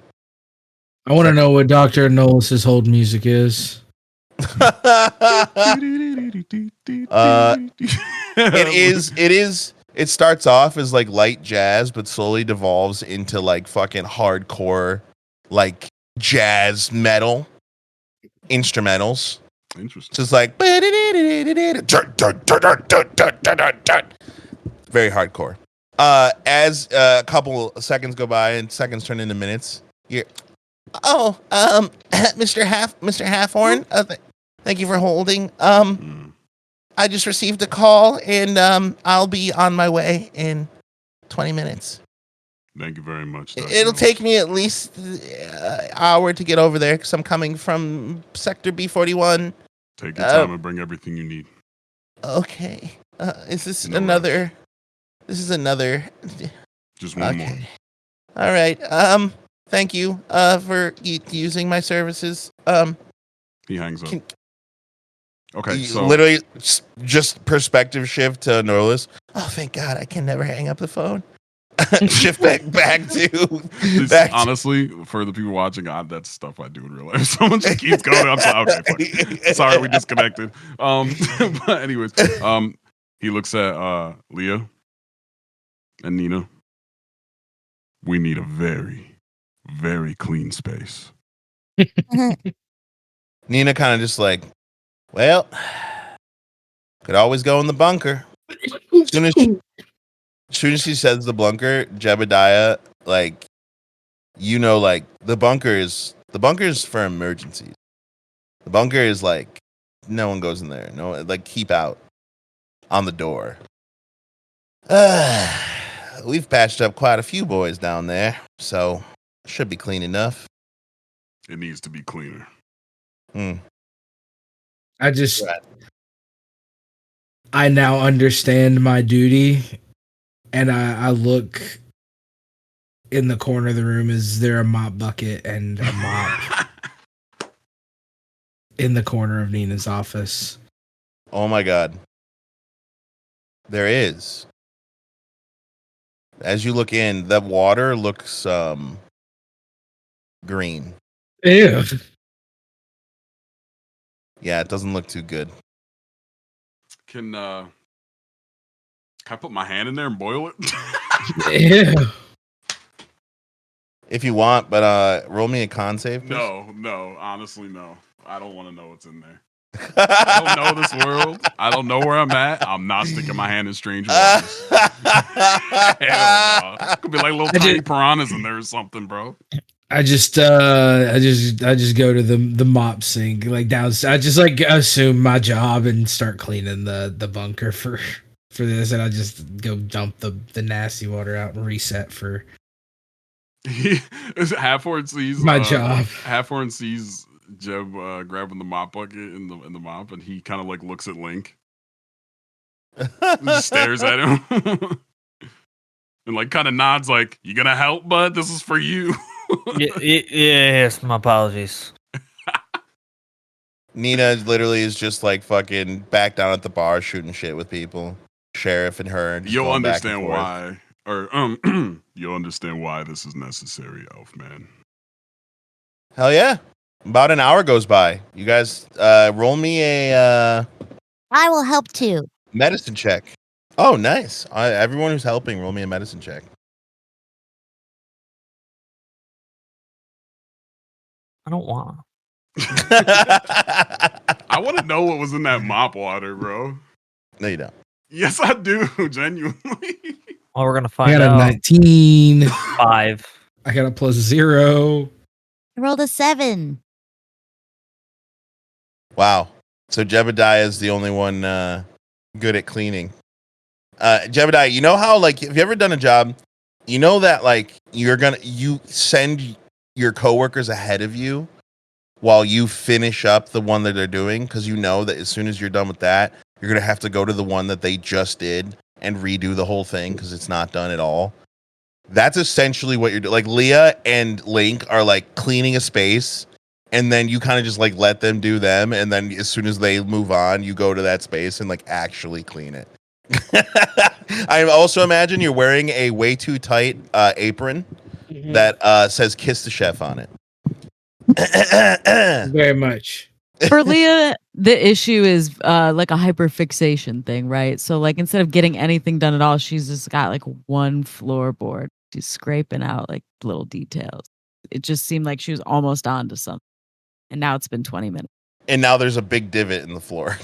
Speaker 2: I want to know what Dr. Nolis's hold music is.
Speaker 1: It starts off as like light jazz, but slowly devolves into like fucking hardcore, like jazz metal instrumentals.
Speaker 4: Interesting.
Speaker 1: So it's like very hardcore. As a couple seconds go by and seconds turn into minutes, you're Mr. Halfhorn, thank you for holding. I just received a call, and I'll be on my way in 20 minutes.
Speaker 4: Thank you very much.
Speaker 1: It'll take me at least an hour to get over there because I'm coming from Sector B41.
Speaker 4: Take your time and bring everything you need.
Speaker 1: Okay. Is this
Speaker 4: No
Speaker 1: another?
Speaker 4: rush.
Speaker 1: This is another.
Speaker 4: Just one more.
Speaker 1: All right. Thank you for using my services.
Speaker 4: He hangs up. Okay, so
Speaker 1: literally just perspective shift to Norlis. Oh, thank God, I can never hang up the phone. Shift back to
Speaker 4: honestly, for the people watching, that's stuff I do in real life. Someone just keeps going. I'm like, okay, fuck it. Sorry, we disconnected. But anyways, he looks at Leah and Nina. We need a very, very clean space.
Speaker 1: Nina kind of just like, well, could always go in the bunker. As soon as she says the bunker, Jebediah, like, like the bunker is for emergencies. The bunker is like no one goes in there. No, like keep out on the door. We've patched up quite a few boys down there, so should be clean enough.
Speaker 4: It needs to be cleaner.
Speaker 2: I now understand my duty, and I look in the corner of the room. Is there a mop bucket and a mop in the corner of Nina's office?
Speaker 1: Oh my God. There is. As you look in, the water looks green.
Speaker 2: Ew.
Speaker 1: Yeah, it doesn't look too good.
Speaker 4: Can I put my hand in there and boil it?
Speaker 2: Ew.
Speaker 1: If you want, but roll me a con save. Please.
Speaker 4: No, honestly, no. I don't want to know what's in there. I don't know this world. I don't know where I'm at. I'm not sticking my hand in strange waters. Hell no. Could be like little tiny piranhas in there or something, bro.
Speaker 2: I just go to the mop sink, like down. I just like assume my job and start cleaning the bunker for this, and I just go dump the nasty water out and reset for.
Speaker 4: Halfhorn sees
Speaker 2: my job.
Speaker 4: Halfhorn sees Jeb grabbing the mop bucket in the mop, and he kind of like looks at Link, just stares at him, and like kind of nods, like, "You gonna help, bud? This is for you."
Speaker 5: Yes, my apologies.
Speaker 1: Nina literally is just like fucking back down at the bar shooting shit with people. Sheriff and her.
Speaker 4: You'll understand why. Or you'll understand why this is necessary, Elfman.
Speaker 1: Hell yeah. About an hour goes by. You guys roll me a
Speaker 6: I will help too.
Speaker 1: medicine check. Oh, nice. Everyone who's helping, roll me a medicine check.
Speaker 5: I don't want to.
Speaker 4: I want to know what was in that mop water, bro.
Speaker 1: No, you don't.
Speaker 4: Yes, I do. Genuinely.
Speaker 5: Well, we're gonna
Speaker 2: I
Speaker 5: find
Speaker 2: got
Speaker 5: out.
Speaker 2: a 19.
Speaker 5: 5.
Speaker 2: I got a +0.
Speaker 6: I rolled a 7.
Speaker 1: Wow. So Jebediah is the only one good at cleaning. Jebediah, you know how, like, have you ever done a job? You know that, like, you send your coworkers ahead of you while you finish up the one that they're doing, because you know that as soon as you're done with that, you're going to have to go to the one that they just did and redo the whole thing because it's not done at all. That's essentially what you're doing. Like Leah and Link are like cleaning a space, and then you kind of just like let them do them, and then as soon as they move on, you go to that space and like actually clean it. I also imagine you're wearing a way too tight apron that says "Kiss the Chef" on it.
Speaker 2: Very much.
Speaker 3: For Leah, the issue is like a hyperfixation thing, right? So like instead of getting anything done at all, she's just got like one floorboard. She's scraping out like little details. It just seemed like she was almost onto something. And now it's been 20 minutes.
Speaker 1: And now there's a big divot in the floor.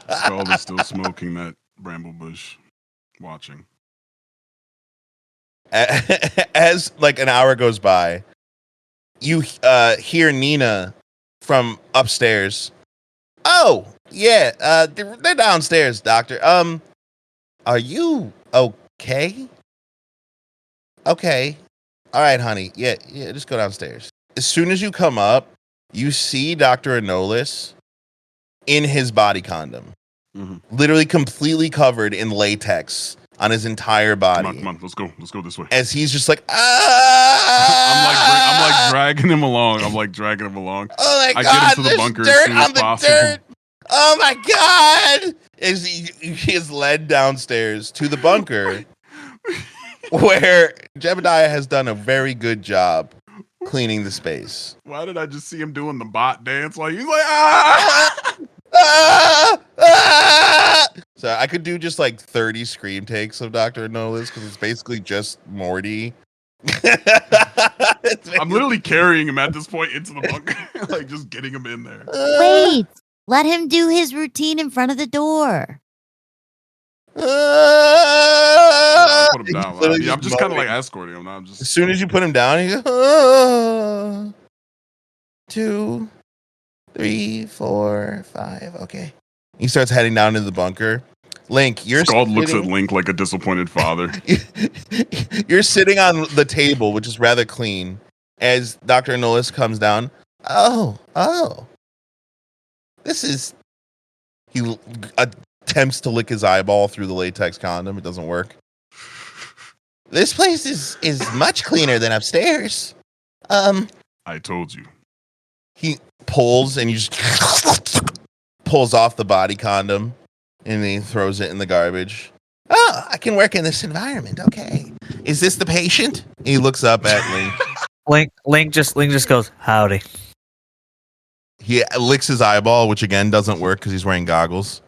Speaker 4: Scald is still smoking that bramble bush, watching.
Speaker 1: As like an hour goes by, you hear Nina from upstairs. Oh, yeah, they're downstairs, doctor. Are you okay? Okay. All right, honey. Yeah, just go downstairs. As soon as you come up, you see Dr. Anolis in his body condom. Literally completely covered in latex on his entire body.
Speaker 4: Come on, let's go this way.
Speaker 1: As he's just like,
Speaker 4: I'm like dragging him along. Oh my God,
Speaker 1: I
Speaker 4: get him to the bunker as soon as possible.
Speaker 1: dirt. Oh my God! As he is led downstairs to the bunker, where Jebediah has done a very good job cleaning the space.
Speaker 4: Why did I just see him doing the bot dance? Like he's like, ah!
Speaker 1: So I could do just like 30 scream takes of Dr. Anolis because it's basically just Morty.
Speaker 4: I'm literally carrying him at this point into the bunker, like just getting him in there.
Speaker 6: Wait, let him do his routine in front of the door.
Speaker 4: I'll put him down. I'm just kind of like escorting him. I'm just.
Speaker 1: As soon as you put him down, he goes, 2, 3, 4, 5. Okay. He starts heading down into the bunker. Link,
Speaker 4: Scald looks at Link like a disappointed father.
Speaker 1: You're sitting on the table, which is rather clean, as Dr. Anolis comes down. Oh. This is... He attempts to lick his eyeball through the latex condom. It doesn't work. This place is much cleaner than upstairs.
Speaker 4: I told you.
Speaker 1: He pulls and he just pulls off the body condom and he throws it in the garbage. Oh, I can work in this environment. Okay. Is this the patient? He looks up at Link.
Speaker 5: Link just goes, howdy.
Speaker 1: He licks his eyeball, which again doesn't work because he's wearing goggles.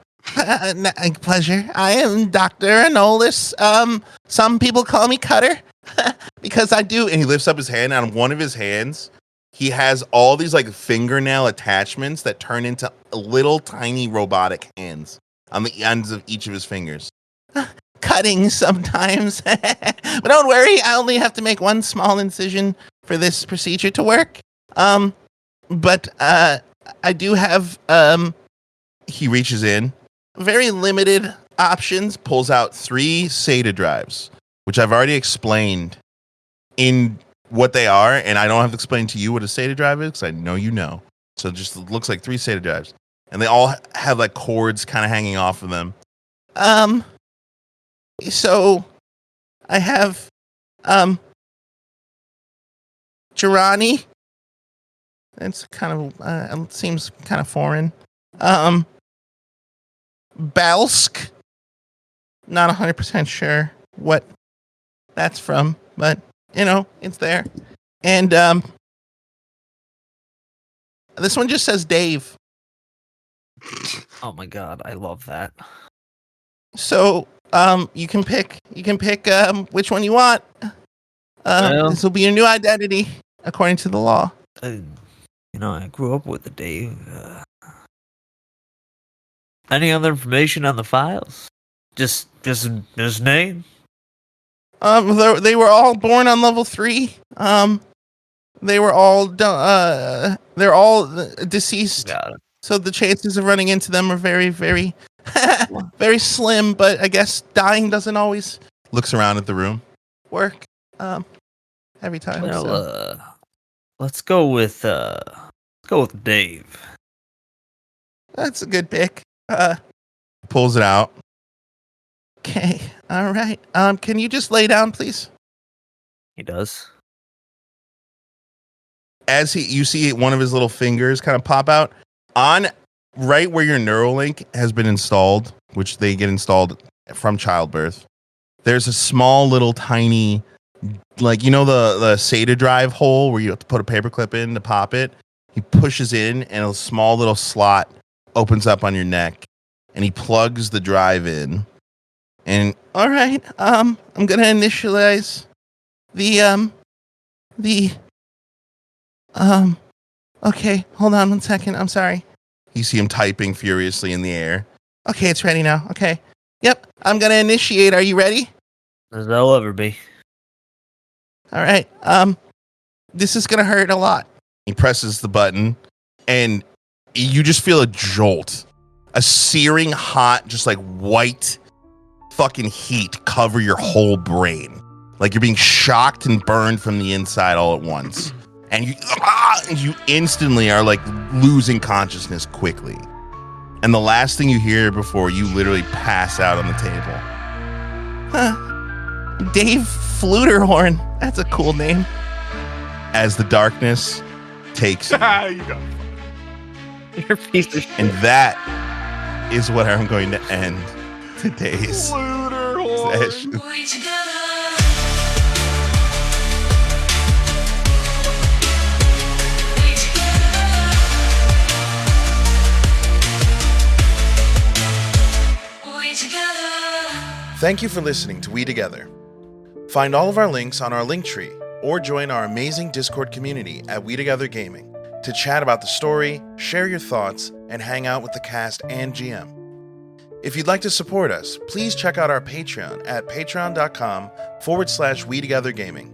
Speaker 1: Pleasure. I am Dr. Anolis. Some people call me Cutter because I do. And he lifts up his hand. And on one of his hands, he has all these like fingernail attachments that turn into little tiny robotic hands on the ends of each of his fingers. Cutting sometimes. But don't worry, I only have to make one small incision for this procedure to work. But I do have he reaches in, very limited options, pulls out 3 SATA drives, which I've already explained in what they are, and I don't have to explain to you what a SATA drive is because I know you know. So it just looks like 3 SATA drives. And they all have like cords kind of hanging off of them. So I have Jirani. It's kind of it seems kind of foreign. Balsk. Not 100% sure what that's from, but you know, it's there. And this one just says Dave.
Speaker 5: Oh my God, I love that.
Speaker 1: So, you can pick which one you want. This will be your new identity according to the law.
Speaker 5: I grew up with the Dave. Any other information on the files? Just his name?
Speaker 1: They were all born on level 3. They were all they're all deceased.
Speaker 5: Got it.
Speaker 1: So the chances of running into them are very, very, very slim. But I guess dying doesn't always. Looks around at the room. Work. every time.
Speaker 5: Well,
Speaker 1: so.
Speaker 5: let's go with Dave.
Speaker 1: That's a good pick. Pulls it out. Okay, all right. Can you just lay down, please?
Speaker 5: He does.
Speaker 1: As you see one of his little fingers kind of pop out on right where your Neuralink has been installed, which they get installed from childbirth. There's a small little tiny, like, you know, the SATA drive hole where you have to put a paperclip in to pop it. He pushes in and a small little slot opens up on your neck, and he plugs the drive in. And all right, I'm gonna initialize the okay, hold on 1 second. I'm sorry. You see him typing furiously in the air. Okay, it's ready now. Okay. Yep, I'm gonna initiate. Are you ready?
Speaker 5: As they'll ever be.
Speaker 1: All right. This is gonna hurt a lot. He presses the button, and you just feel a jolt, a searing hot, just like white fucking heat cover your whole brain, like you're being shocked and burned from the inside all at once, and you instantly are like losing consciousness quickly. And the last thing you hear before you literally pass out on the table. Huh. Dave Fluterhorn. That's a cool name. As the darkness takes you.
Speaker 5: You're a piece of shit.
Speaker 1: And that is what I'm going to end today's session. Thank you for listening to We Together. Find all of our links on our Linktree or join our amazing Discord community at We Together Gaming to chat about the story, share your thoughts, and hang out with the cast and GM. If you'd like to support us, please check out our Patreon at patreon.com/We Together Gaming.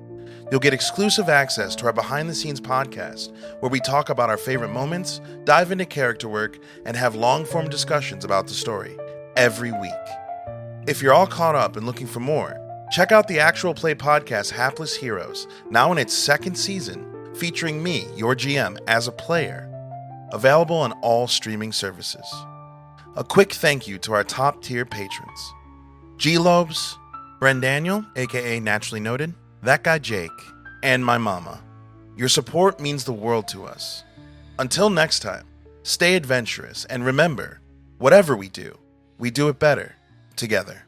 Speaker 1: You'll get exclusive access to our behind-the-scenes podcast, where we talk about our favorite moments, dive into character work, and have long-form discussions about the story every week. If you're all caught up and looking for more, check out the actual play podcast Hapless Heroes, now in its second season, featuring me, your GM, as a player. Available on all streaming services. A quick thank you to our top tier patrons: GxLobes, BrenDaniel, aka Naturally Noted, That Guy Jake, and my Momma. Your support means the world to us. Until next time, stay adventurous, and remember, whatever we do it better together.